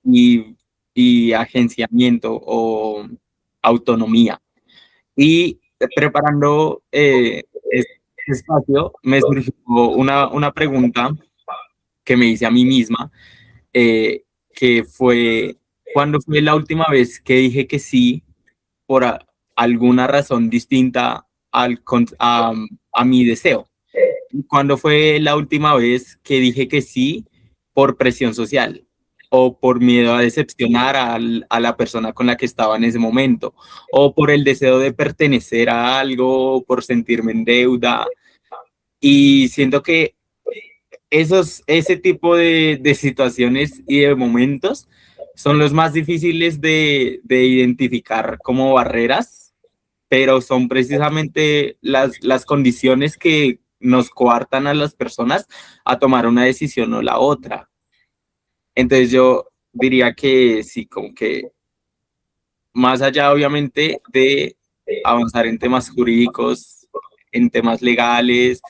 y agenciamiento o autonomía. Y preparando este espacio, me surgió una pregunta que me hice a mí misma, que fue, ¿cuándo fue la última vez que dije que sí por alguna razón distinta a mi deseo? ¿Cuándo fue la última vez que dije que sí por presión social o por miedo a decepcionar a la persona con la que estaba en ese momento, o por el deseo de pertenecer a algo, por sentirme en deuda? Y siento que ese tipo de situaciones y de momentos son los más difíciles de identificar como barreras, pero son precisamente las condiciones que nos coartan a las personas a tomar una decisión o la otra. Entonces yo diría que sí, como que más allá obviamente de avanzar en temas jurídicos, en temas legales,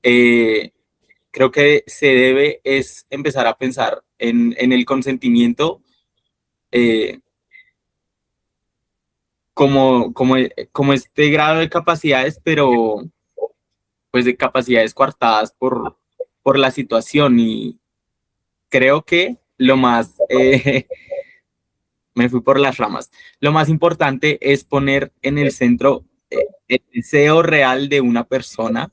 creo que se debe es empezar a pensar en el consentimiento como este grado de capacidades, pero pues de capacidades coartadas por la situación. Y creo que lo más, me fui por las ramas, lo más importante es poner en el centro el deseo real de una persona,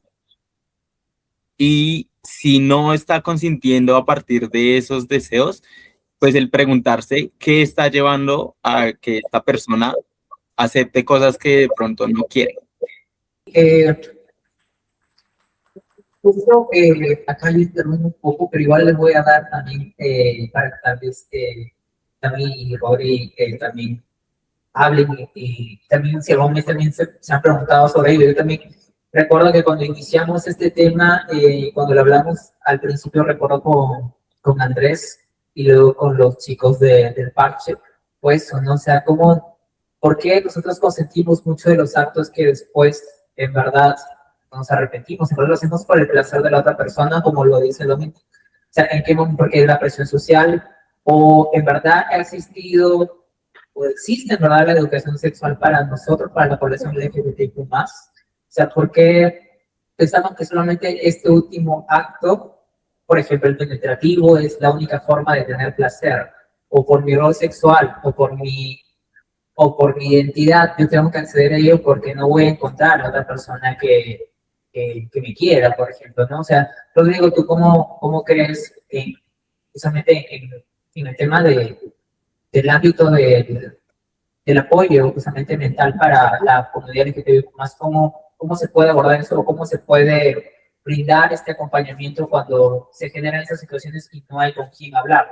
y si no está consintiendo a partir de esos deseos, pues el preguntarse qué está llevando a que esta persona acepte cosas que de pronto no quiere. Justo acá yo interrumpo un poco, pero igual les voy a dar también para que tal vez también y Rodri también hablen y también si algún momento también se han preguntado sobre ello. Yo también recuerdo que cuando iniciamos este tema, cuando lo hablamos al principio, recuerdo con Andrés y luego con los chicos del parche, pues, ¿no? O sea, ¿por qué nosotros consentimos mucho de los actos que después, en verdad, nos arrepentimos? En verdad lo hacemos por el placer de la otra persona, como lo dice Domingo. O sea, ¿en qué momento? Porque es la presión social, o en verdad ha existido o existe en verdad la educación sexual para nosotros, para la población LGBTQ+. O sea, ¿por qué pensamos que solamente este último acto, por ejemplo, el penetrativo, es la única forma de tener placer? O por mi rol sexual, o por mi identidad, yo tengo que acceder a ello porque no voy a encontrar a otra persona que que me quiera, por ejemplo, ¿no? O sea, Rodrigo, ¿tú cómo crees justamente en el tema del ámbito del apoyo justamente mental para la comunidad LGTBIQ+, cómo se puede abordar eso, cómo se puede brindar este acompañamiento cuando se generan esas situaciones y no hay con quién hablar?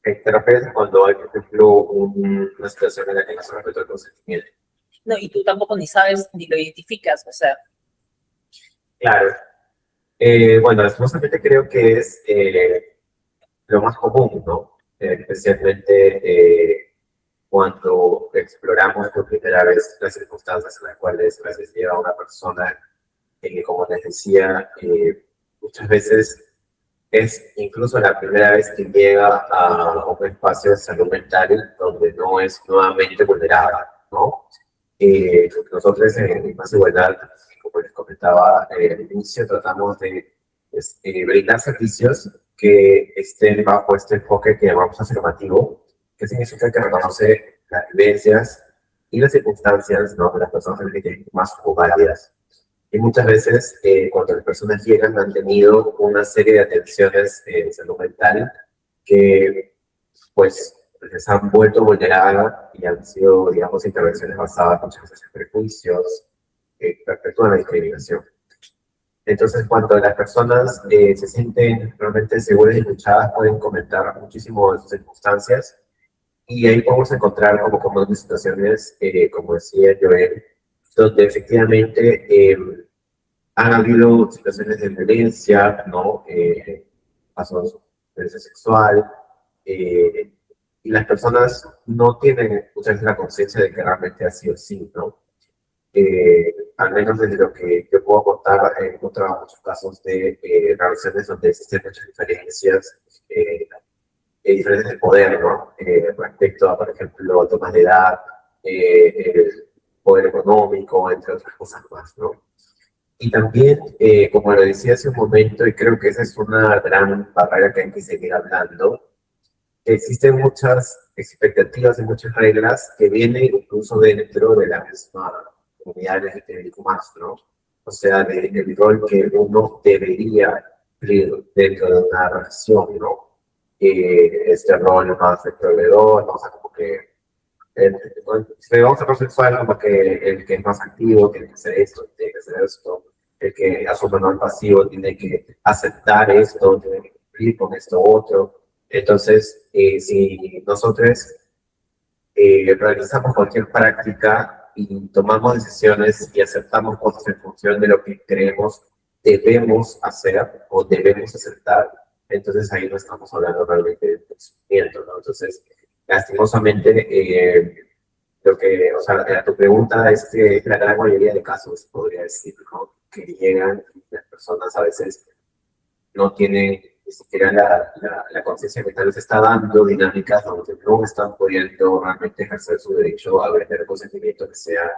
¿Te refieres a cuando hay, por ejemplo, una situación en la que no se respeta el consentimiento? No, y tú tampoco ni sabes ni lo identificas, o sea, Claro. Bueno, lastimosamente creo que es lo más común, ¿no? Especialmente cuando exploramos por primera vez las circunstancias en las cuales a veces llega una persona, como les decía, muchas veces es incluso la primera vez que llega a un espacio de salud mental donde no es nuevamente vulnerada, ¿no? Nosotros en Más Igualdad, como les comentaba al inicio, tratamos de brindar servicios que estén bajo este enfoque que llamamos afirmativo, que significa que reconoce las vivencias y las circunstancias, ¿no?, de las personas LGTBI más válidas. Y muchas veces, cuando las personas llegan, han tenido una serie de atenciones en salud mental que, pues, les han vuelto vulneradas y han sido, digamos, intervenciones basadas muchas veces en prejuicios, perpetúan la discriminación. Entonces, cuando las personas se sienten realmente seguras y escuchadas, pueden comentar muchísimo de sus circunstancias y ahí podemos encontrar como situaciones, como decía Joel, donde efectivamente han habido situaciones de violencia, ¿no? Casos de violencia sexual, y las personas no tienen muchas veces la conciencia de que realmente ha sido así, ¿no? Al menos desde lo que yo puedo contar, he encontrado muchos casos de relaciones donde existen muchas diferencias, diferencias de poder, ¿no? Respecto a, por ejemplo, temas de edad, el poder económico, entre otras cosas más, ¿no? Y también, como lo decía hace un momento, y creo que esa es una gran barrera que hay que seguir hablando, existen muchas expectativas y muchas reglas que vienen incluso dentro de la misma comunidad LGTBIQ+, ¿no? O sea, del rol que uno debería cumplir dentro de una relación, ¿no? Este rol más de proveedor, ¿no? O sea, como que si vamos a rol sexual, como que el que es más activo tiene que hacer esto, tiene que hacer esto, el que asume un rol pasivo tiene que aceptar esto, tiene que cumplir con esto otro. Entonces, si nosotros realizamos cualquier práctica y tomamos decisiones y aceptamos cosas en función de lo que creemos debemos hacer o debemos aceptar, entonces ahí no estamos hablando realmente de consentimiento, ¿no? Entonces, lastimosamente, o sea, a tu pregunta es que la gran mayoría de casos, podría decir, ¿no?, que llegan las personas a veces no tienen ni siquiera la conciencia que tal vez está dando dinámicas donde no están pudiendo realmente ejercer su derecho a tener consentimiento que sea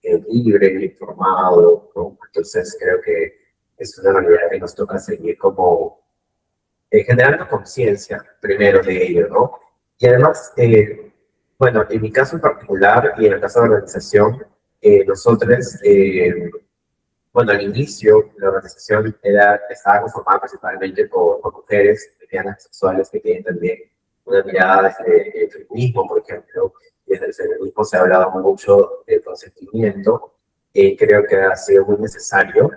libre, informado, ¿no? Entonces creo que es una realidad que nos toca seguir como generando conciencia primero de ello, ¿no? Y además, bueno, en mi caso en particular y en el caso de la organización, nosotros, bueno, al inicio la organización estaba conformada principalmente por mujeres lesbianas sexuales que tienen también una mirada desde el feminismo, por ejemplo. Desde el feminismo se ha hablado mucho del consentimiento, creo que ha sido muy necesario,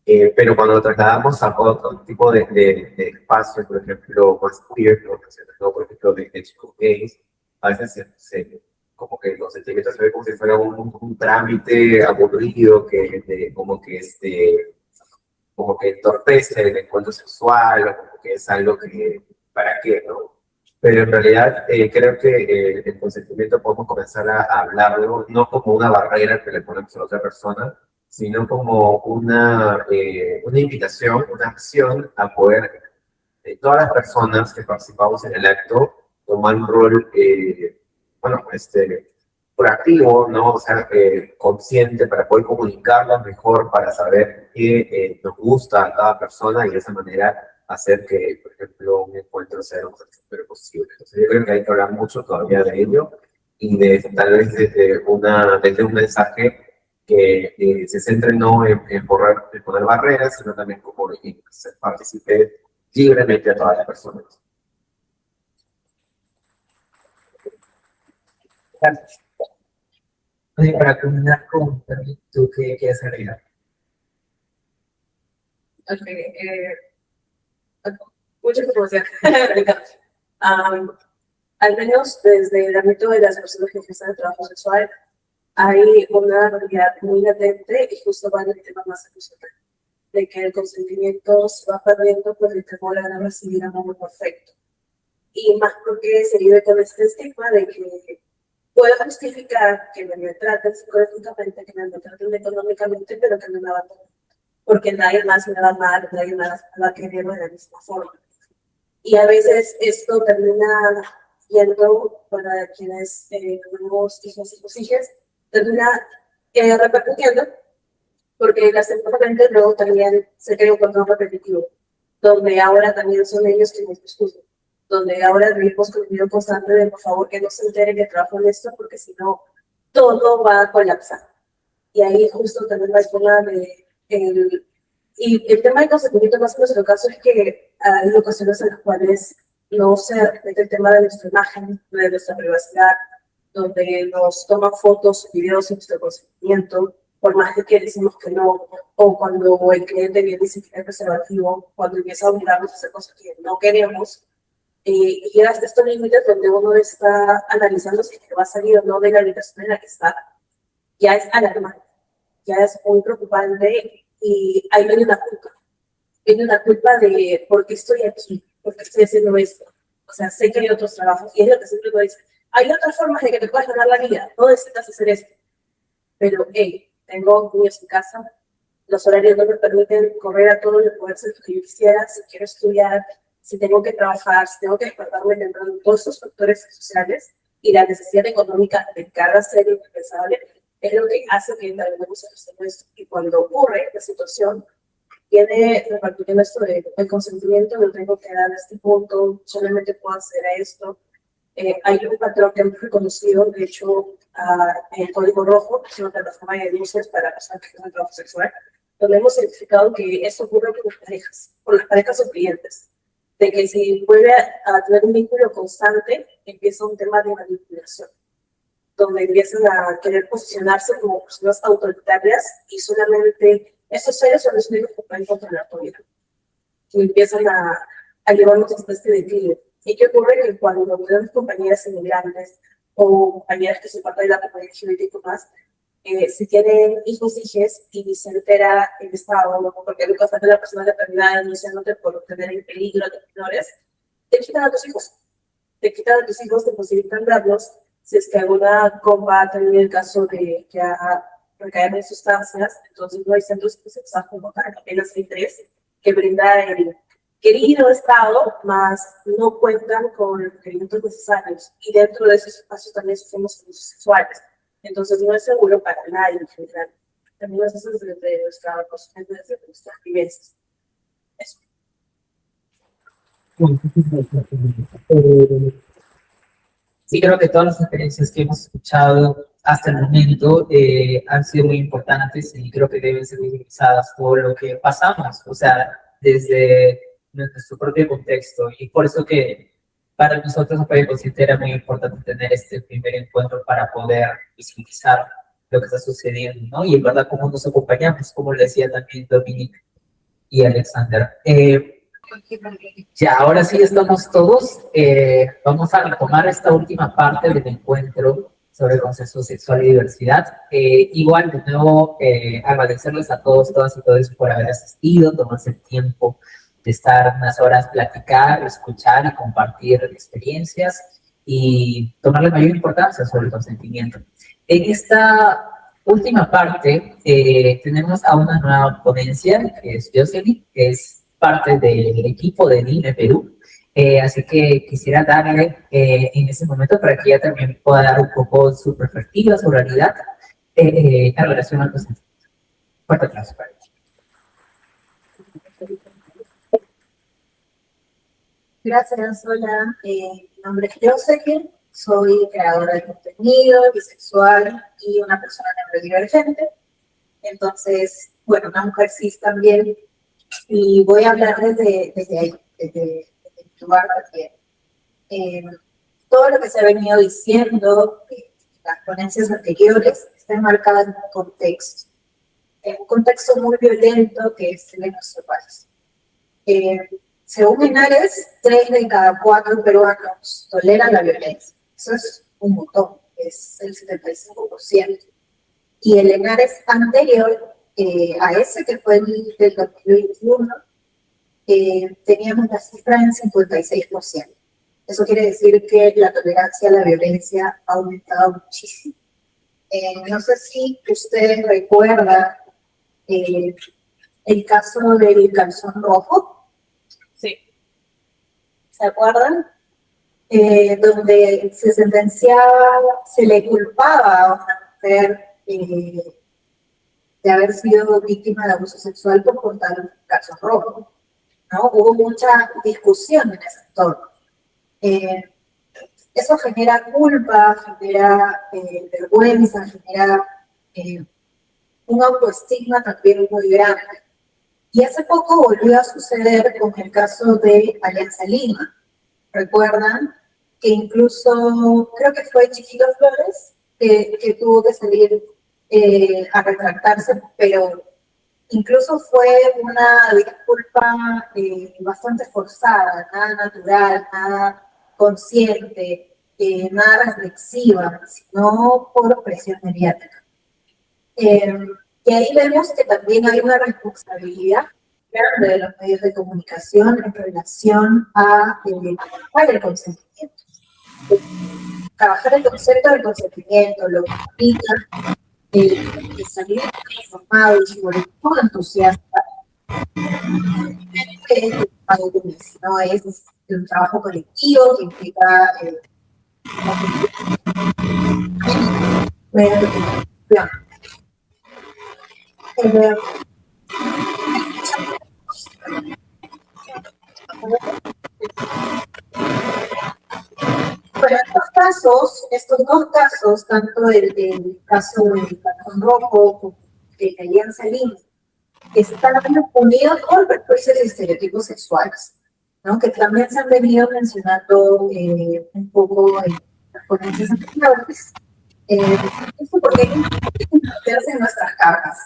pero cuando lo trasladamos a otro tipo de espacio, por ejemplo, más queer, ¿no? Por ejemplo, de chicos gays, a veces como que los sentimientos se ve como si fuera un trámite aburrido como que entorpece el encuentro sexual, o como que es algo que, ¿para qué, no? Pero en realidad creo que el consentimiento podemos comenzar a hablarlo no como una barrera que le ponemos a la otra persona, sino como una invitación, una acción a poder, todas las personas que participamos en el acto, tomar un rol, bueno, proactivo, ¿no? O sea, consciente para poder comunicarlo mejor, para saber qué nos gusta a cada persona y de esa manera hacer que, por ejemplo, un encuentro sea lo más posible. Entonces, yo creo que hay que hablar mucho todavía de ello y tal vez desde un mensaje que se centre no en poner barreras, sino también como en que se participe libremente a todas las personas. Gracias. Oye, para culminar con ¿tú qué quieres agregar? Ok, mucha información. Al menos desde el ámbito de las personas que ejercen el trabajo sexual, hay una realidad muy latente y justo va en el tema más emocional, de que el consentimiento se va perdiendo por el temor a no recibir amor perfecto. Y más porque se vive con este estigma de que puedo justificar que me maltraten psicológicamente, que me maltraten económicamente, pero que no me abandonen, porque nadie más me va a amar, nadie más va a quererme de la misma forma. Y a veces esto termina yendo para quienes tenemos hijos, hijas, termina repercutiendo, porque lastimosamente luego también se crea un patrón repetitivo, donde ahora también son ellos quienes nos juzgan, donde ahora vivimos con el miedo constante de por favor que no se enteren que trabajo en esto, porque si no, todo va a colapsar. Y ahí justo también va el tema de y el tema de consentimiento más en nuestro caso es que hay ocasiones en las cuales no se respeta el tema de nuestra imagen, de nuestra privacidad, donde nos toman fotos, videos sin nuestro consentimiento, por más de que decimos que no, o cuando el cliente viene y dice que es preservativo, cuando empieza a obligarnos a hacer cosas que no queremos, y llega hasta estos límites donde uno está analizando si va a salir o no de la habitación en la que está, ya es alarmante, ya es muy preocupante y ahí viene una culpa. Viene una culpa de por qué estoy aquí, por qué estoy haciendo esto. O sea, sé que hay otros trabajos y es lo que siempre me dice. Hay otras formas de que te puedas ganar la vida, no necesitas hacer esto. Pero, hey, tengo niños en casa, los horarios no me permiten correr a todo y poder hacer lo que yo quisiera, si quiero estudiar, si tengo que trabajar, si tengo que despertarme temprano, todos estos factores sociales y la necesidad económica de cada ser indispensable es lo que hace que terminemos haciendo esto. Y cuando ocurre la situación, viene repartiendo esto del consentimiento, lo tengo que dar a este punto, solamente puedo hacer esto. Hay un patrón que hemos reconocido, de hecho, en el Código Rojo, que es una plataforma de denuncias para personas que hacen trabajo sexual, donde hemos identificado que esto ocurre con las parejas o clientes, de que si vuelve a tener un vínculo constante, empieza un tema de manipulación, donde empiezan a querer posicionarse como personas autoritarias y solamente esos seres son los únicos que pueden controlar tu vida. Y empiezan a llevarnos hasta este declive. ¿Y qué ocurre? Que cuando tenemos compañeras inmigrantes o compañeras que son parte de la comunidad LGBT más, si tienen hijos, hijas y se entera el Estado, ¿no? Porque nunca falta la persona que termina denunciándote por tener en peligro a tus menores, te quitan a tus hijos. Te quitan a tus hijos, te posibilitan verlos. Si es que alguna compa ha tenido el caso de que ha recaído en sustancias, entonces no hay centros especializados como tal, apenas hay 3 que brinda el querido Estado, más no cuentan con los requerimientos necesarios. Y dentro de esos espacios también sufrimos abusos sexuales. Entonces no es seguro para nadie en general. También eso es desde nuestra posición, desde nuestras vivencias. Eso. Sí, creo que todas las experiencias que hemos escuchado hasta el momento han sido muy importantes y creo que deben ser utilizadas por lo que pasamos, o sea, desde nuestro propio contexto. Y por eso que para nosotros en Apoyo Consciente era muy importante tener este primer encuentro para poder visibilizar lo que está sucediendo, ¿no? Y en verdad cómo nos acompañamos, como le decía también Dominique y Alexander. Ya, ahora sí estamos todos. Vamos a retomar esta última parte del encuentro sobre el consenso sexual y diversidad. Igual, de nuevo, agradecerles a todos, todas y todos por haber asistido, tomarse el tiempo de estar unas horas, platicar, escuchar y compartir experiencias y tomarle mayor importancia sobre el consentimiento. En esta última parte tenemos a una nueva ponencia, que es Jocelyn, que es parte del equipo de NIME Perú. Así que quisiera darle en ese momento para que ella también pueda dar un poco su perspectiva, su realidad en relación al consentimiento. Fuerte aplauso para ella. Gracias, hola, mi nombre es Jocelyn, soy creadora de contenido, bisexual y una persona neurodivergente. Entonces, bueno, una mujer cis también. Y voy a hablar desde ahí, desde mi lugar también. Todo lo que se ha venido diciendo en las ponencias anteriores está enmarcado en un contexto muy violento que es el de nuestro país. Según ENARES, 3 de cada 4 peruanos toleran la violencia. Eso es un montón, es el 75%. Y el ENARES anterior a ese, que fue el del 2021, teníamos la cifra en 56%. Eso quiere decir que la tolerancia a la violencia ha aumentado muchísimo. No sé si ustedes recuerdan el caso del calzón rojo. Sí. ¿Se acuerdan? Donde se sentenciaba, se le culpaba a una mujer de haber sido víctima de abuso sexual por portar un calzón rojo, ¿no? Hubo mucha discusión en ese entorno. Eso genera culpa, genera vergüenza, genera un autoestigma también muy grande. Y hace poco volvió a suceder con el caso de Alianza Lima. ¿Recuerdan? Que incluso, creo que fue Chiquito Flores, que tuvo que salir a retractarse, pero incluso fue una disculpa bastante forzada, nada natural, nada consciente, nada reflexiva, sino por presión mediática. Y ahí vemos que también hay una responsabilidad grande de los medios de comunicación en relación a trabajar el consentimiento. Trabajar el concepto del consentimiento, lo que implica salir informado y sobre todo entusiasta, es algo que no es un trabajo colectivo que implica Bueno, estos dos casos, tanto el caso del cartón rojo como de la Alianza Lima, están unidos por prejuicios y estereotipos sexuales, ¿no? Que también se han venido mencionando un poco en las ponencias anteriores. Eso porque hay que meterse en nuestras camas.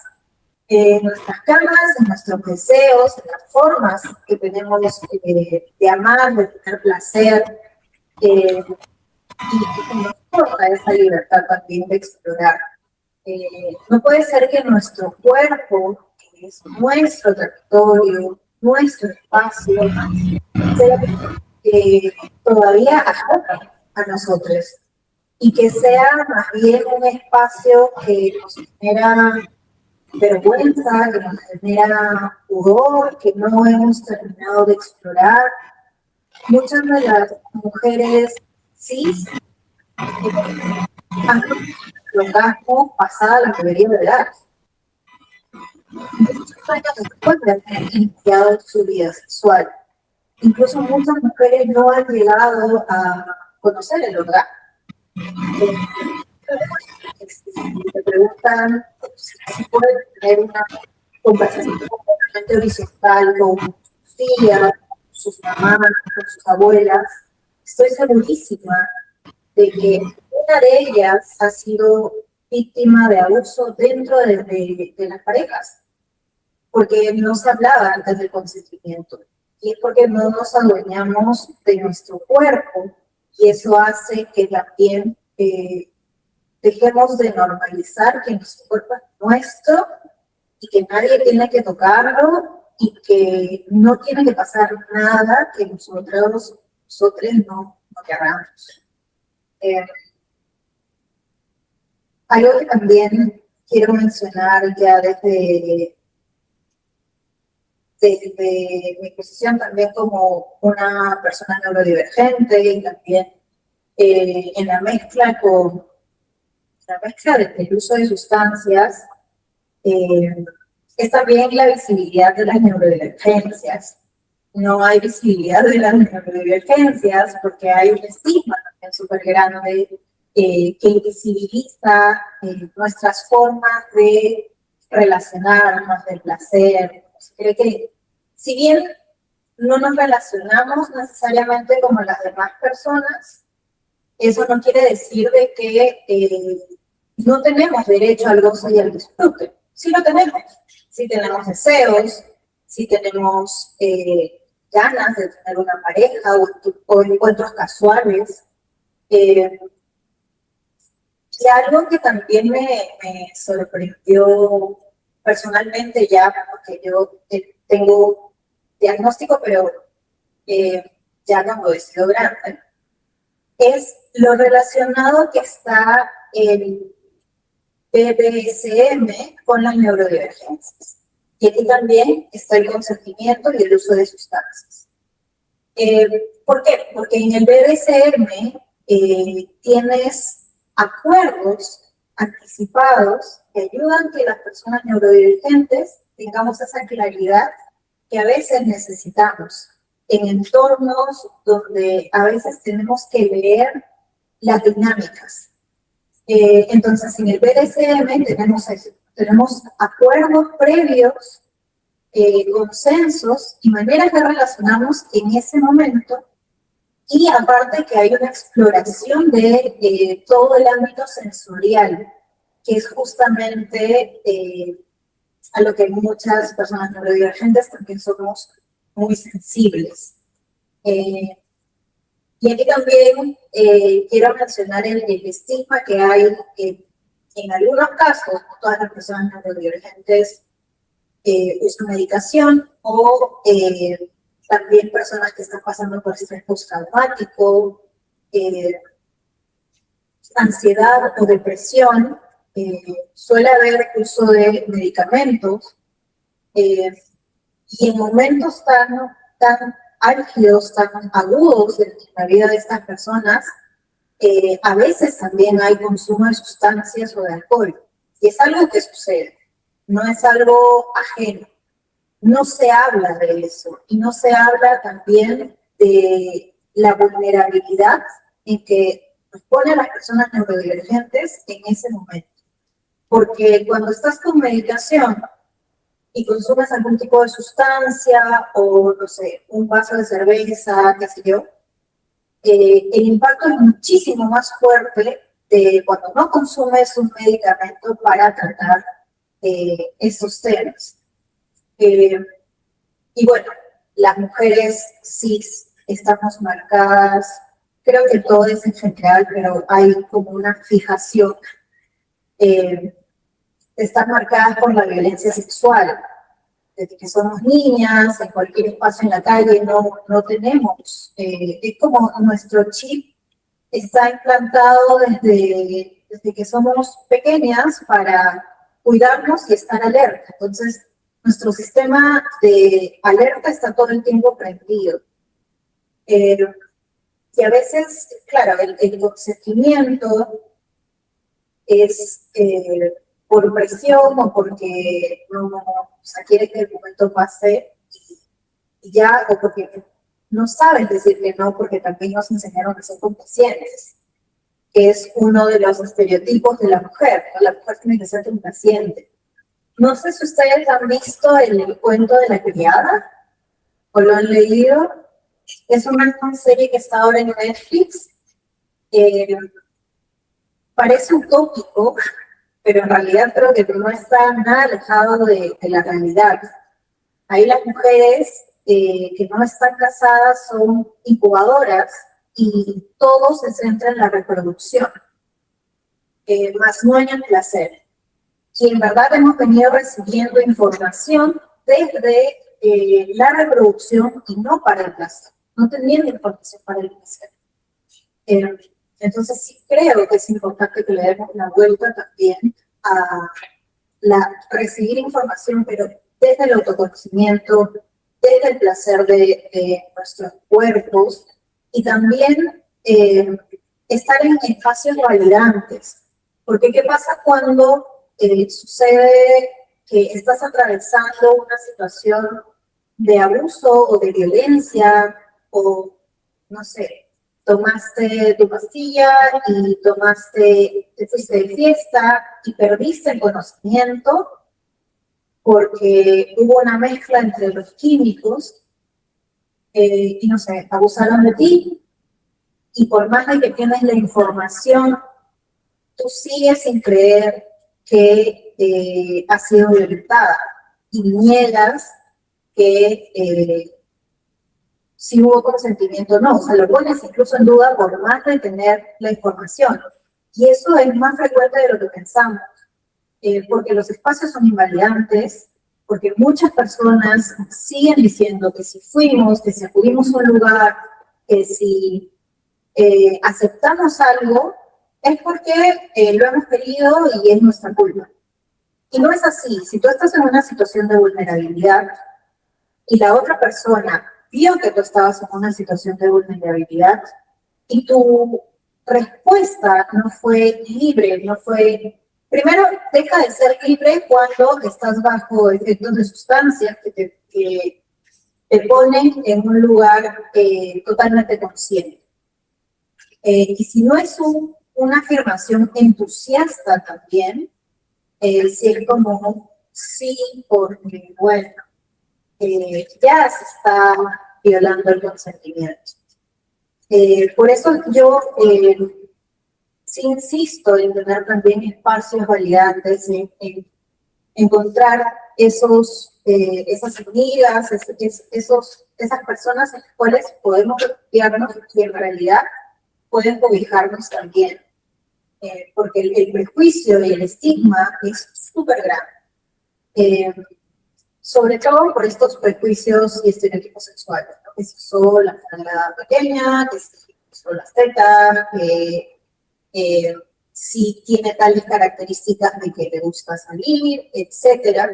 En nuestros deseos, en las formas que tenemos de amar, de tener placer, y nos importa esa libertad también de explorar. No puede ser que nuestro cuerpo, que es nuestro territorio, nuestro espacio, sea todavía ajeno a nosotros y que sea más bien un espacio que nos genera vergüenza, que nos genera pudor, que no hemos terminado de explorar. Muchas de las mujeres cis han el orgasmo pasada la mayoría de edad. Muchos años después de haber iniciado su vida sexual. Incluso muchas mujeres no han llegado a conocer el orgasmo. Se preguntan si pueden tener una conversación completamente horizontal con sus tías, sus mamás, con sus abuelas. Estoy segurísima de que una de ellas ha sido víctima de abuso dentro de las parejas, porque no se hablaba antes del consentimiento, y es porque no nos adueñamos de nuestro cuerpo, y eso hace que también dejemos de normalizar que nuestro cuerpo es nuestro, y que nadie tiene que tocarlo, y que no tiene que pasar nada que nosotros no queramos. Algo que también quiero mencionar ya desde mi posición también como una persona neurodivergente y también en la mezcla del uso de sustancias, es también la visibilidad de las neurodivergencias. No hay visibilidad de las neurodivergencias porque hay un estigma también súper grande, que invisibiliza nuestras formas de relacionarnos, de placer. Creo que si bien no nos relacionamos necesariamente como las demás personas, eso no quiere decir de que no tenemos derecho al gozo y al disfrute. Sí lo tenemos. Sí tenemos deseos, sí tenemos ganas de tener una pareja o encuentros casuales. Y algo que también me sorprendió personalmente ya, porque yo tengo diagnóstico, pero ya cuando he sido grande, es lo relacionado que está el BDSM con las neurodivergencias. Y aquí también está el consentimiento y el uso de sustancias. ¿Por qué? Porque en el BDSM tienes acuerdos anticipados que ayudan a que las personas neurodivergentes tengamos esa claridad que a veces necesitamos en entornos donde a veces tenemos que leer las dinámicas. Entonces, en el BDSM tenemos eso, tenemos acuerdos previos, consensos y maneras de relacionarnos en ese momento, y aparte que hay una exploración de todo el ámbito sensorial, que es justamente a lo que muchas personas neurodivergentes también somos muy sensibles. Y aquí también quiero mencionar el estigma que hay en algunos casos, no todas las personas neurodivergentes usan medicación, o también personas que están pasando por estrés postraumático, ansiedad o depresión. Suele haber uso de medicamentos, y en momentos tan álgidos, tan agudos en la vida de estas personas, a veces también hay consumo de sustancias o de alcohol. Y es algo que sucede, no es algo ajeno. No se habla de eso, y no se habla también de la vulnerabilidad en que nos pone a las personas neurodivergentes en ese momento. Porque cuando estás con medicación y consumes algún tipo de sustancia, o no sé, un vaso de cerveza, qué sé yo, el impacto es muchísimo más fuerte de cuando no consumes un medicamento para tratar esos temas. Y bueno, las mujeres cis estamos marcadas, creo que todo es en general, pero hay como una fijación, están marcadas por la violencia sexual. Desde que somos niñas, en cualquier espacio en la calle, no tenemos, es como nuestro chip está implantado desde que somos pequeñas para cuidarnos y estar alerta. Entonces, nuestro sistema de alerta está todo el tiempo prendido. Y a veces, claro, el consentimiento es por presión o porque quiere que el momento pase y ya, o porque no sabes decir que no, porque también nos enseñaron a ser complacientes, que es uno de los estereotipos de la mujer, ¿no? La mujer tiene que ser complaciente. No sé si ustedes han visto el cuento de la criada, o lo han leído. Es una serie que está ahora en Netflix. Parece utópico, pero en realidad creo que no está nada alejado de la realidad. Ahí las mujeres que no están casadas son incubadoras y todo se centra en la reproducción, más no en el placer. Y en verdad hemos venido recibiendo información desde la reproducción y no para el placer, no teniendo información para el placer. Entonces sí creo que es importante que le demos la vuelta también a recibir información, pero desde el autoconocimiento, desde el placer de nuestros cuerpos, y también estar en espacios validantes. Porque ¿qué pasa cuando sucede que estás atravesando una situación de abuso o de violencia, o no sé, tomaste tu pastilla y te fuiste de fiesta y perdiste el conocimiento porque hubo una mezcla entre los químicos y no sé, abusaron de ti y por más de que tienes la información, tú sigues sin creer que ha sido violentada y niegas que si hubo consentimiento o no, o sea, lo pones incluso en duda por más de tener la información. Y eso es más frecuente de lo que pensamos, porque los espacios son invalidantes, porque muchas personas siguen diciendo que si fuimos, que si acudimos a un lugar, que si aceptamos algo, es porque lo hemos querido y es nuestra culpa. Y no es así. Si tú estás en una situación de vulnerabilidad y la otra persona vio que tú estabas en una situación de vulnerabilidad y tu respuesta no fue libre, no fue... Primero, deja de ser libre cuando estás bajo efectos de sustancias que te ponen en un lugar totalmente consciente. Y si no es una afirmación entusiasta también, si es como, sí, porque, bueno, ya se está violando el consentimiento. Por eso yo sí insisto en tener también espacios validantes, en encontrar esas amigas, esas personas en las cuales podemos refugiarnos y en realidad pueden cobijarnos también. Porque el prejuicio y el estigma es súper grande. Sobre todo por estos prejuicios y estereotipos sexuales, ¿no? Que si usó la falda pequeña, que si usó las tetas, que si tiene tales características de que le gusta salir, etc.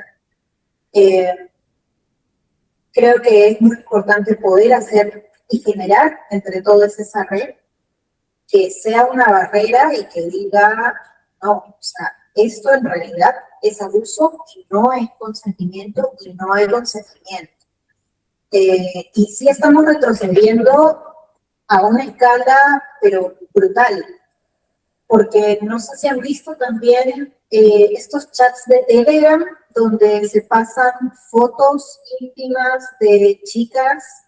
Creo que es muy importante poder hacer y generar entre todos esa red que sea una barrera y que diga, no, o sea, esto en realidad es abuso y no es consentimiento y no hay consentimiento. Y sí estamos retrocediendo a una escala, pero brutal, porque no sé si han visto también estos chats de Telegram donde se pasan fotos íntimas de chicas,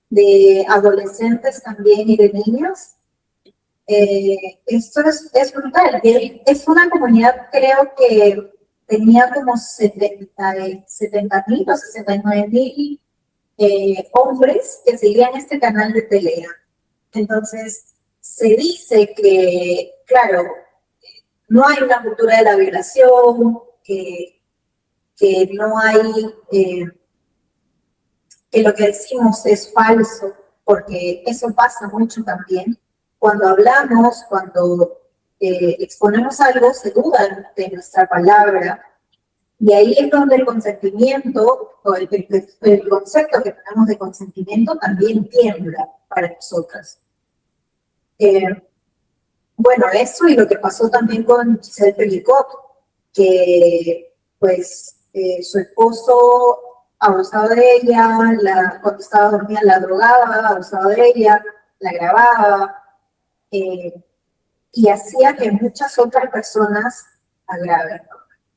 de adolescentes también y de niños. Esto es brutal. Es una comunidad, creo que tenía como 70.000 o 69.000 hombres que seguían este canal de Telegram. Entonces, se dice que, claro, no hay una cultura de la violación, que no hay, que lo que decimos es falso, porque eso pasa mucho también. Cuando hablamos, cuando exponemos algo, se duda de nuestra palabra. Y ahí es donde el consentimiento, o el concepto que tenemos de consentimiento también tiembla para nosotras. Bueno, eso y lo que pasó también con Giselle Pelicot, que pues su esposo abusaba de ella, cuando estaba dormida la drogaba, abusaba de ella, la grababa, y hacía que muchas otras personas agraven, ¿no?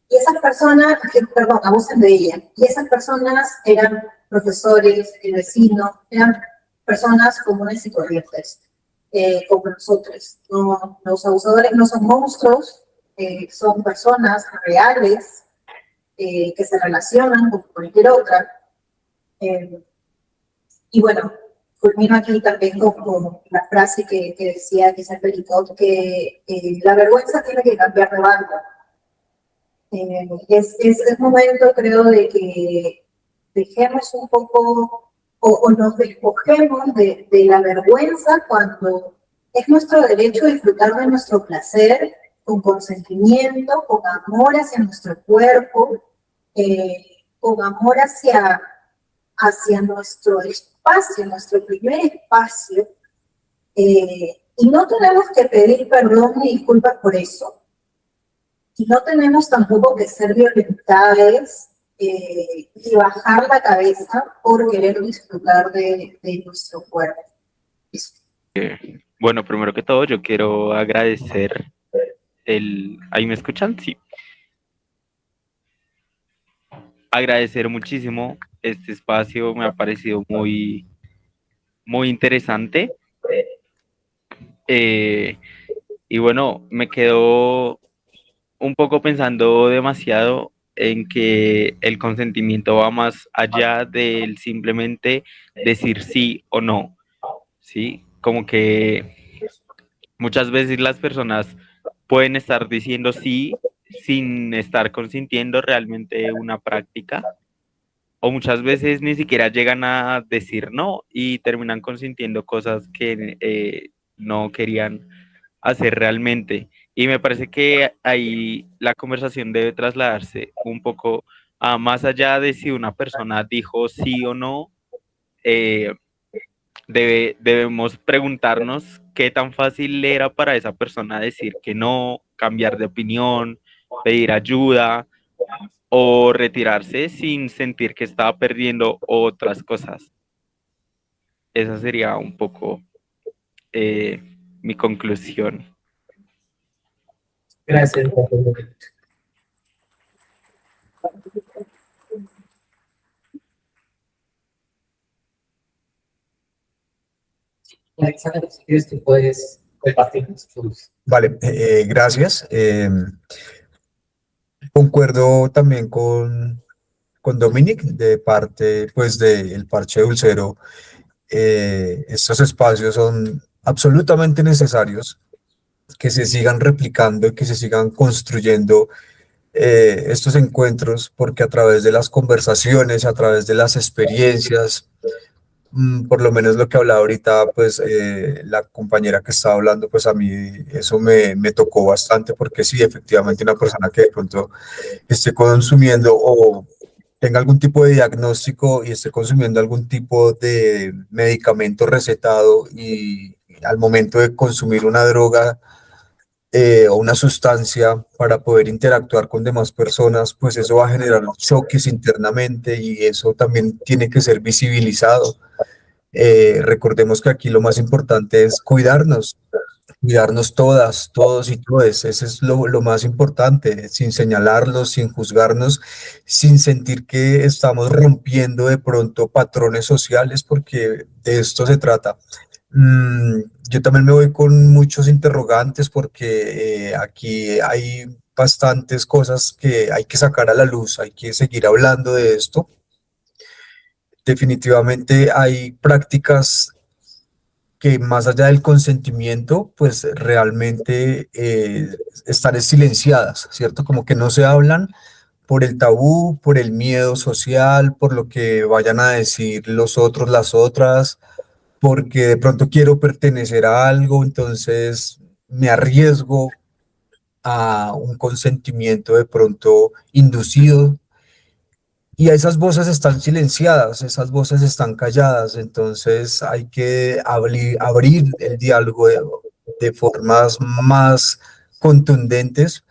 Y esas personas, perdón, abusan de ella, y esas personas eran profesores, vecinos, eran personas comunes y corrientes, como nosotros. No, los abusadores no son monstruos, son personas reales que se relacionan con cualquier otra. Y bueno, culmino aquí también con la frase que decía Giselle Pelicot, que la vergüenza tiene que cambiar de banda. Es el momento, creo, de que dejemos un poco o nos despojemos de la vergüenza cuando es nuestro derecho a disfrutar de nuestro placer con consentimiento, con amor hacia nuestro cuerpo, con amor hacia nuestro espacio, nuestro primer espacio, y no tenemos que pedir perdón ni disculpas por eso. Y no tenemos tampoco que ser violentadas y bajar la cabeza por querer disfrutar de nuestro cuerpo. Bueno, primero que todo, yo quiero agradecer ¿Ahí me escuchan? Sí. Agradecer muchísimo este espacio, me ha parecido muy interesante. Eh, y bueno, me quedo un poco pensando demasiado en que el consentimiento va más allá del simplemente decir sí o no, ¿sí? Como que muchas veces las personas pueden estar diciendo sí sin estar consintiendo realmente una práctica, o muchas veces ni siquiera llegan a decir no y terminan consintiendo cosas que no querían hacer realmente. Y me parece que ahí la conversación debe trasladarse un poco a más allá de si una persona dijo sí o no. eh, Debemos preguntarnos qué tan fácil era para esa persona decir que no, cambiar de opinión, pedir ayuda o retirarse sin sentir que estaba perdiendo otras cosas. Esa sería un poco eh, mi conclusión. Gracias. Alexander, si quieres, tú puedes compartirnos tus... Vale, gracias. Concuerdo también con Dominic de parte pues del Parche Dulcero. Estos espacios son absolutamente necesarios que se sigan replicando y que se sigan construyendo estos encuentros, porque a través de las conversaciones, a través de las experiencias, por lo menos lo que hablaba ahorita, pues la compañera que estaba hablando, pues a mí eso me tocó bastante, porque sí, efectivamente una persona que de pronto esté consumiendo o tenga algún tipo de diagnóstico y esté consumiendo algún tipo de medicamento recetado y al momento de consumir una droga o una sustancia para poder interactuar con demás personas, pues eso va a generar choques internamente y eso también tiene que ser visibilizado. Recordemos que aquí lo más importante es cuidarnos todas, todos y todes. Eso es lo más importante, sin señalarlos, sin juzgarnos, sin sentir que estamos rompiendo de pronto patrones sociales, porque de esto se trata. Yo también me voy con muchos interrogantes porque aquí hay bastantes cosas que hay que sacar a la luz, hay que seguir hablando de esto. Definitivamente hay prácticas que más allá del consentimiento, pues realmente están silenciadas, ¿cierto? Como que no se hablan por el tabú, por el miedo social, por lo que vayan a decir los otros, las otras, porque de pronto quiero pertenecer a algo, entonces me arriesgo a un consentimiento de pronto inducido y esas voces están silenciadas, esas voces están calladas, entonces hay que abrir el diálogo de formas más contundentes,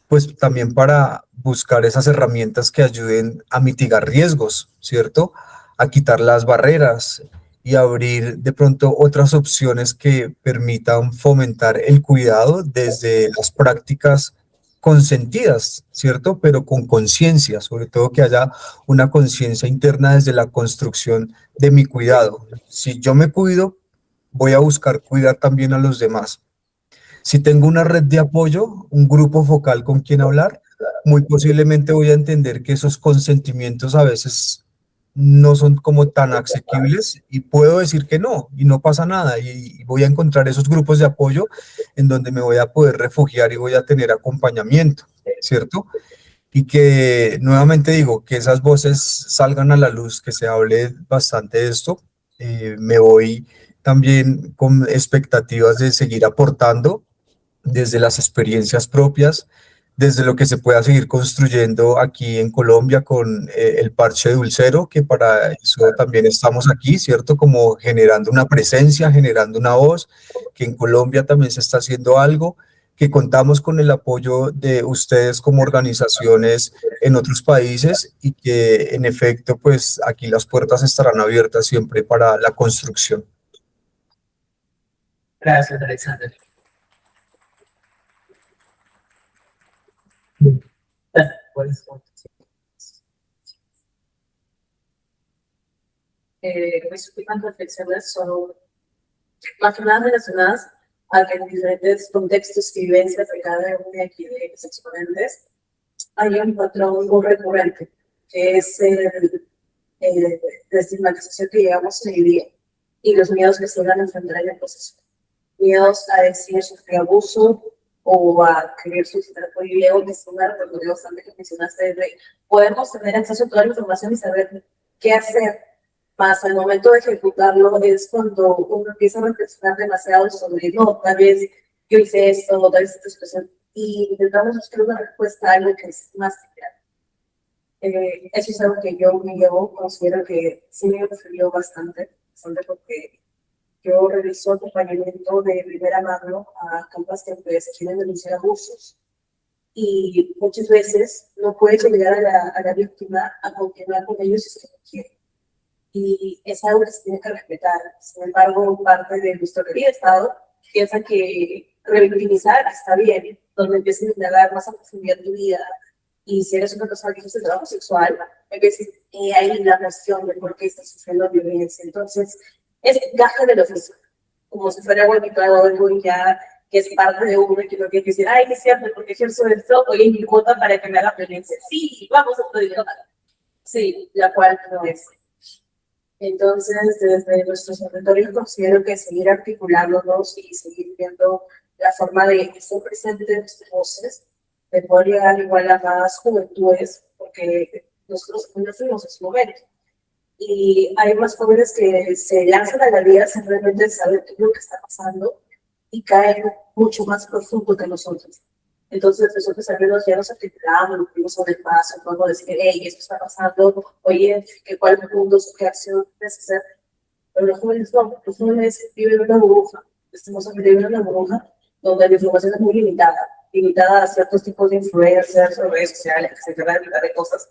pues también para buscar esas herramientas que ayuden a mitigar riesgos, ¿cierto? A quitar las barreras y abrir de pronto otras opciones que permitan fomentar el cuidado desde las prácticas consentidas, ¿cierto? Pero con conciencia, sobre todo que haya una conciencia interna desde la construcción de mi cuidado. Si yo me cuido, voy a buscar cuidar también a los demás. Si tengo una red de apoyo, un grupo focal con quien hablar, muy posiblemente voy a entender que esos consentimientos a veces no son como tan asequibles y puedo decir que no y no pasa nada y voy a encontrar esos grupos de apoyo en donde me voy a poder refugiar y voy a tener acompañamiento, ¿cierto? Y que nuevamente digo que esas voces salgan a la luz, que se hable bastante de esto. Me voy también con expectativas de seguir aportando desde las experiencias propias, desde lo que se pueda seguir construyendo aquí en Colombia con el parche dulcero, que para eso también estamos aquí, ¿cierto? Como generando una presencia, generando una voz, que en Colombia también se está haciendo algo, que contamos con el apoyo de ustedes como organizaciones en otros países y que en efecto, pues aquí las puertas estarán abiertas siempre para la construcción. Gracias, Alexander. ¿Cuáles son? Mis últimas reflexiones son más que nada relacionadas a que en diferentes contextos y vivencias de cada uno de aquí de los exponentes hay un patrón muy recurrente, que es la estigmatización que llegamos a vivir y los miedos que se van a enfrentar en el proceso. Miedos a decir sufrir abuso o a querer suscitar por Diego, que es una repercusión bastante que mencionaste de podemos tener acceso a toda la información y saber qué hacer. Más al momento de ejecutarlo es cuando uno empieza a reflexionar demasiado sobre, no, tal vez yo hice esto, tal vez esta situación, y intentamos buscar una respuesta a algo que es más claro. Eso es algo que yo me llevo, considero que sí me refirió bastante porque yo realizo acompañamiento de primera mano a campas que pues, quieren denunciar abusos. Y muchas veces no puedes obligar a la víctima a continuar con ellos si se quiere. Y es algo que se tiene que respetar. Sin embargo, parte de nuestro querido Estado piensa que revictimizar está bien, donde empiezan a indagar más a profundidad tu vida. Y si eres una persona que hace trabajo sexual, empieza ahí la cuestión de por qué estás sufriendo violencia. Entonces, es gaje del oficio, como si fuera algo habitual o algo ya que es parte de uno y que no quiere decir, ay, es cierto, porque ejerzo esto, oye, mi cuota para que me haga violencia. Sí, vamos a poder. Sí, la cual no es. Entonces, desde nuestros territorios considero que seguir articulándonos y seguir viendo la forma de estar presente de nuestras voces, de poder llegar igual a más juventudes, porque nosotros no fuimos en su momento. Y hay más jóvenes que se lanzan a la vida sin realmente saber qué es lo que está pasando y caen mucho más profundo que nosotros. Entonces, nosotros al menos ya nos articulamos, nos fuimos sobre el paso, podemos decir, hey, esto está pasando, oye, cuál es el mundo, qué acción necesita. Pero los jóvenes no, los jóvenes viven en una burbuja, estamos viviendo en una burbuja donde la información es muy limitada a ciertos tipos de influencers o redes sociales que se encargan de limitar de cosas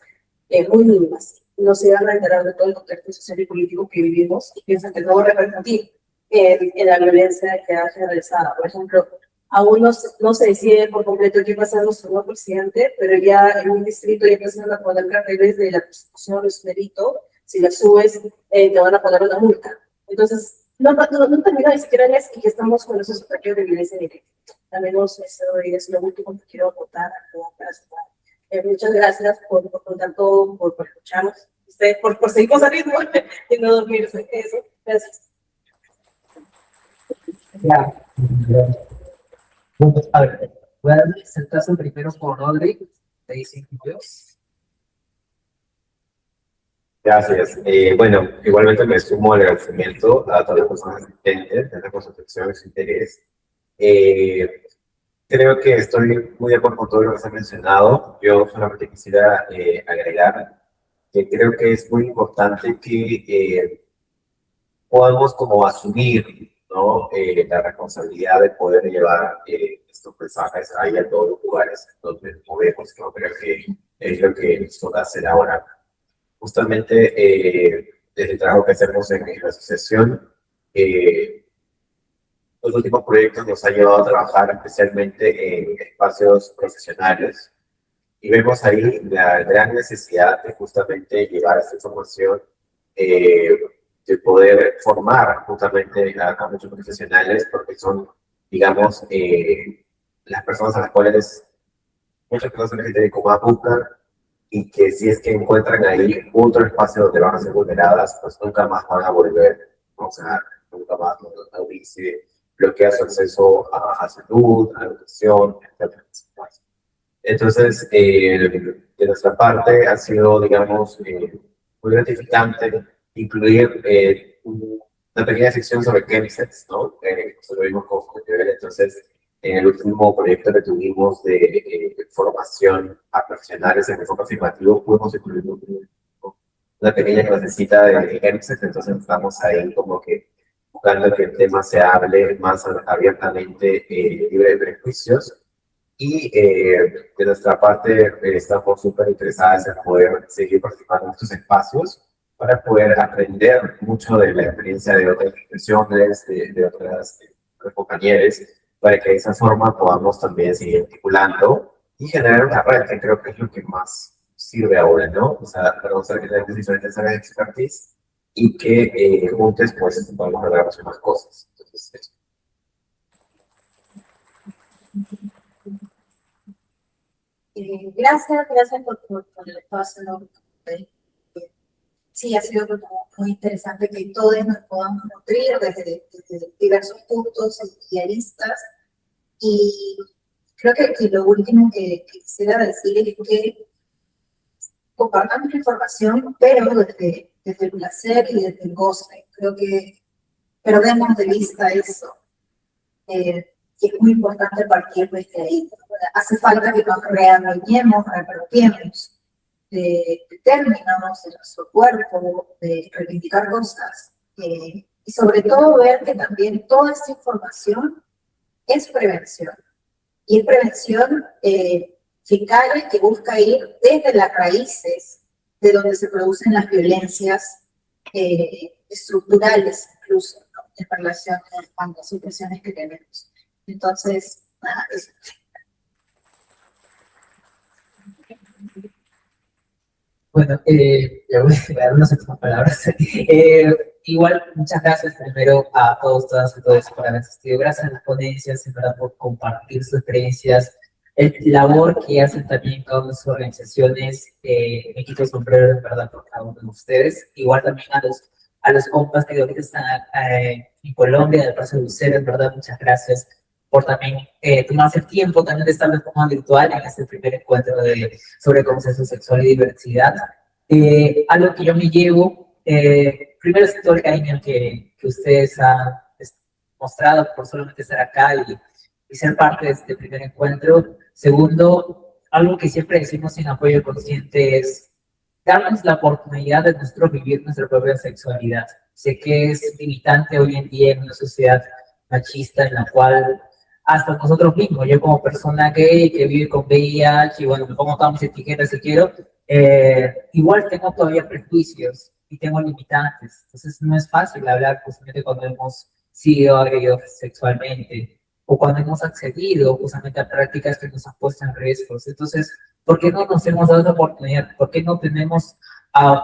muy mínimas. No se van a enterar de todo el contexto social y político que vivimos y piensan que no va a repercutir en la violencia que ha generalizado. Por ejemplo, aún no se decide por completo qué pasa a nuestro nuevo presidente, pero ya en un distrito ya empiezan a poner carteles de la Constitución, es un delito, si la subes te van a poner una multa. Entonces, no termina ni siquiera es que estamos con esos ataques de violencia directa. Al menos eso es lo último que quiero aportar a toda la muchas gracias por contar todo, por escucharnos. Ustedes por seguir con ritmo y no dormirse. Eso, gracias. Ya. A ver, voy a dar el caso primero por Rodri, de 5 minutos. Gracias. Bueno, igualmente me sumo al agradecimiento a todas las personas asistentes, por su atención y su interés. Creo que estoy muy de acuerdo con todo lo que se ha mencionado. Yo solamente quisiera agregar que creo que es muy importante que podamos como asumir, ¿no? La responsabilidad de poder llevar estos mensajes ahí a todos los lugares donde nos movemos, que creo que es lo que nos toca hacer ahora. Justamente desde el trabajo que hacemos en la asociación, los últimos proyectos nos han llevado a trabajar especialmente en espacios profesionales y vemos ahí la gran necesidad de justamente llevar esta información, de poder formar justamente a muchos profesionales, porque son, digamos, las personas a las cuales muchas personas LGTBIQ buscan, y que si es que encuentran ahí otro espacio donde van a ser vulneradas, pues nunca más van a volver, o sea, nunca más van a abrirse, bloquea su acceso a salud, a educación, etc. Entonces, de nuestra parte ha sido, digamos, muy gratificante incluir una pequeña sección sobre chemsex, ¿no? Nosotros lo vimos con Joel. Entonces, en el último proyecto que tuvimos de formación a profesionales en enfoque afirmativo, pudimos incluir una pequeña clasecita de chemsex. Entonces, estamos ahí como que buscando que el tema se hable más abiertamente, libre de prejuicios. Y de nuestra parte estamos súper interesados en poder seguir participando en estos espacios para poder aprender mucho de la experiencia de otras profesiones, de otras nuestros compañeros, para que de esa forma podamos también seguir articulando y generar una red, que creo que es lo que más sirve ahora, ¿no? O sea, reconocer que tenemos diferentes áreas de expertise y que juntos pues podemos lograr más cosas. Entonces, eso. Gracias por el espacio. ¿No? Sí, ha sido muy interesante que todos nos podamos nutrir desde diversos puntos y aristas. Y creo que lo último que quisiera decir es que compartamos la información, pero desde el placer y desde el goce. Creo que perdemos de vista eso. Que es muy importante partir desde ahí. Hace falta que nos reapropiemos de términos de nuestro cuerpo, de reivindicar cosas, y sobre todo ver que también toda esta información es prevención. Y es prevención eficaz que busca ir desde las raíces de donde se producen las violencias estructurales, incluso, ¿no? En relación a las situaciones que tenemos. Entonces, nada, eso. Bueno, le voy a dar unas últimas palabras. Igual, muchas gracias primero a todos, todas y todos por haber asistido. Gracias a las ponencias, en verdad, por compartir sus experiencias, el labor que hacen también cada una de sus organizaciones. Me quito el sombrero, en verdad, por cada uno de ustedes. Igual también a los compas que ahorita están en Colombia, del Plaza Lucero, en verdad, muchas gracias por también tomarse el tiempo también de estar de forma virtual en este primer encuentro sobre consenso sexual y diversidad. Algo que yo me llevo, primero es todo el cariño que ustedes han mostrado por solamente estar acá y ser parte de este primer encuentro. Segundo, algo que siempre decimos en Apoyo Consciente es darnos la oportunidad de nosotros vivir nuestra propia sexualidad. Sé que es limitante hoy en día en una sociedad machista en la cual hasta nosotros mismos, yo como persona gay que vive con VIH, y bueno, me pongo todas mis etiquetas si quiero, igual tengo todavía prejuicios y tengo limitantes. Entonces no es fácil hablar justamente cuando hemos sido agredidos sexualmente o cuando hemos accedido justamente a prácticas que nos han puesto en riesgos. Entonces, ¿por qué no nos hemos dado esa oportunidad? ¿Por qué no tenemos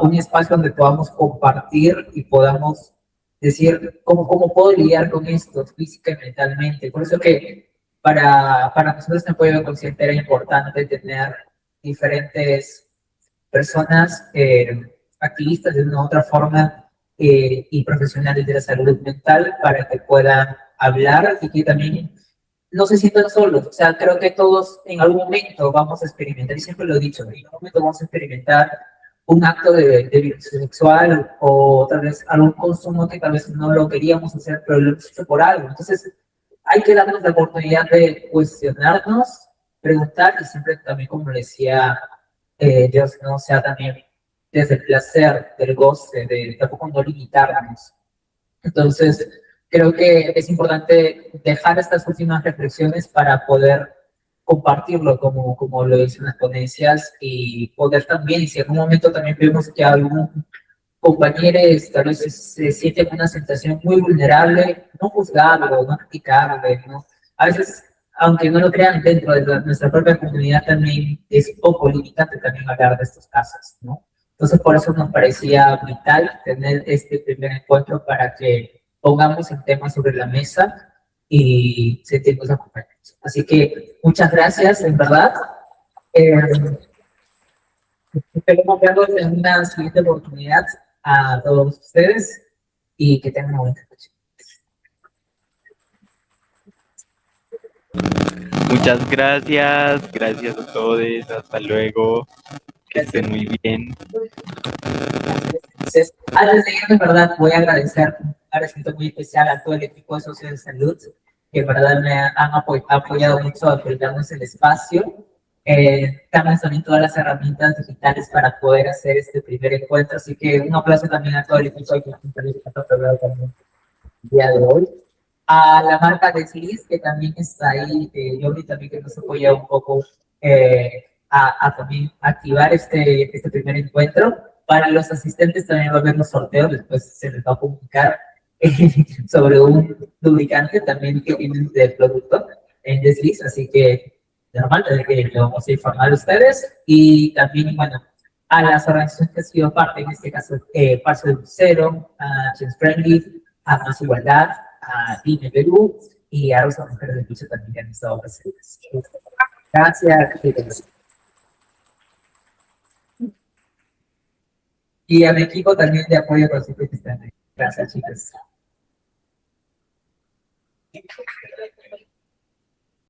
un espacio donde podamos compartir y podamos decir cómo puedo lidiar con esto física y mentalmente? Por eso que para nosotros en Apoyo Consciente era importante tener diferentes personas, activistas de una u otra forma y profesionales de la salud mental para que puedan hablar y que también no se sientan solos. O sea, creo que todos en algún momento vamos a experimentar, y siempre lo he dicho, en algún momento vamos a experimentar un acto de violencia sexual o tal vez algún consumo que tal vez no lo queríamos hacer, pero lo hemos hecho por algo. Entonces, hay que darnos la oportunidad de cuestionarnos, preguntar y siempre también, como le decía Dios, no sea también desde el placer, del goce, de tampoco no limitarnos. Entonces, creo que es importante dejar estas últimas reflexiones para poder compartirlo como lo dicen las ponencias y poder también, si en algún momento también vemos que algún compañero tal vez se siente en una sensación muy vulnerable, no juzgarlo, no criticarlo, ¿no? A veces, aunque no lo crean, dentro de nuestra propia comunidad también es poco limitante también hablar de estos casos, ¿no? Entonces, por eso nos parecía vital tener este primer encuentro para que pongamos el tema sobre la mesa y sentirnos acompañados. Así que muchas gracias, en verdad. Esperemos verlos en una siguiente oportunidad a todos ustedes y que tengan una buena noche. Muchas gracias, gracias a todos, hasta luego, que estén muy bien. Entonces, antes de irme, en verdad, voy a agradecer un agradecimiento muy especial a todo el equipo de Socios de Salud, que en verdad me han apoyado mucho a brindarnos el espacio. También todas las herramientas digitales para poder hacer este primer encuentro, así que un aplauso también a todo el equipo que está preparado también el día de hoy. A la marca de Sliss, que también está ahí, Jordi también que nos apoya un poco a también activar este primer encuentro. Para los asistentes también va a haber los sorteos, después se les va a comunicar. sobre un lubricante también que tienen del producto en Desliz, así que normal, desde que lo vamos a informar a ustedes y también, bueno, a las organizaciones que han sido parte, en este caso, Parche del Crucero, a Children's Friendly, a Más Igualdad, a DINE Perú y a Rosa Mujeres de Lucha también que han estado presentes. Gracias. Y a mi equipo también de apoyo con su Gracias, chicos.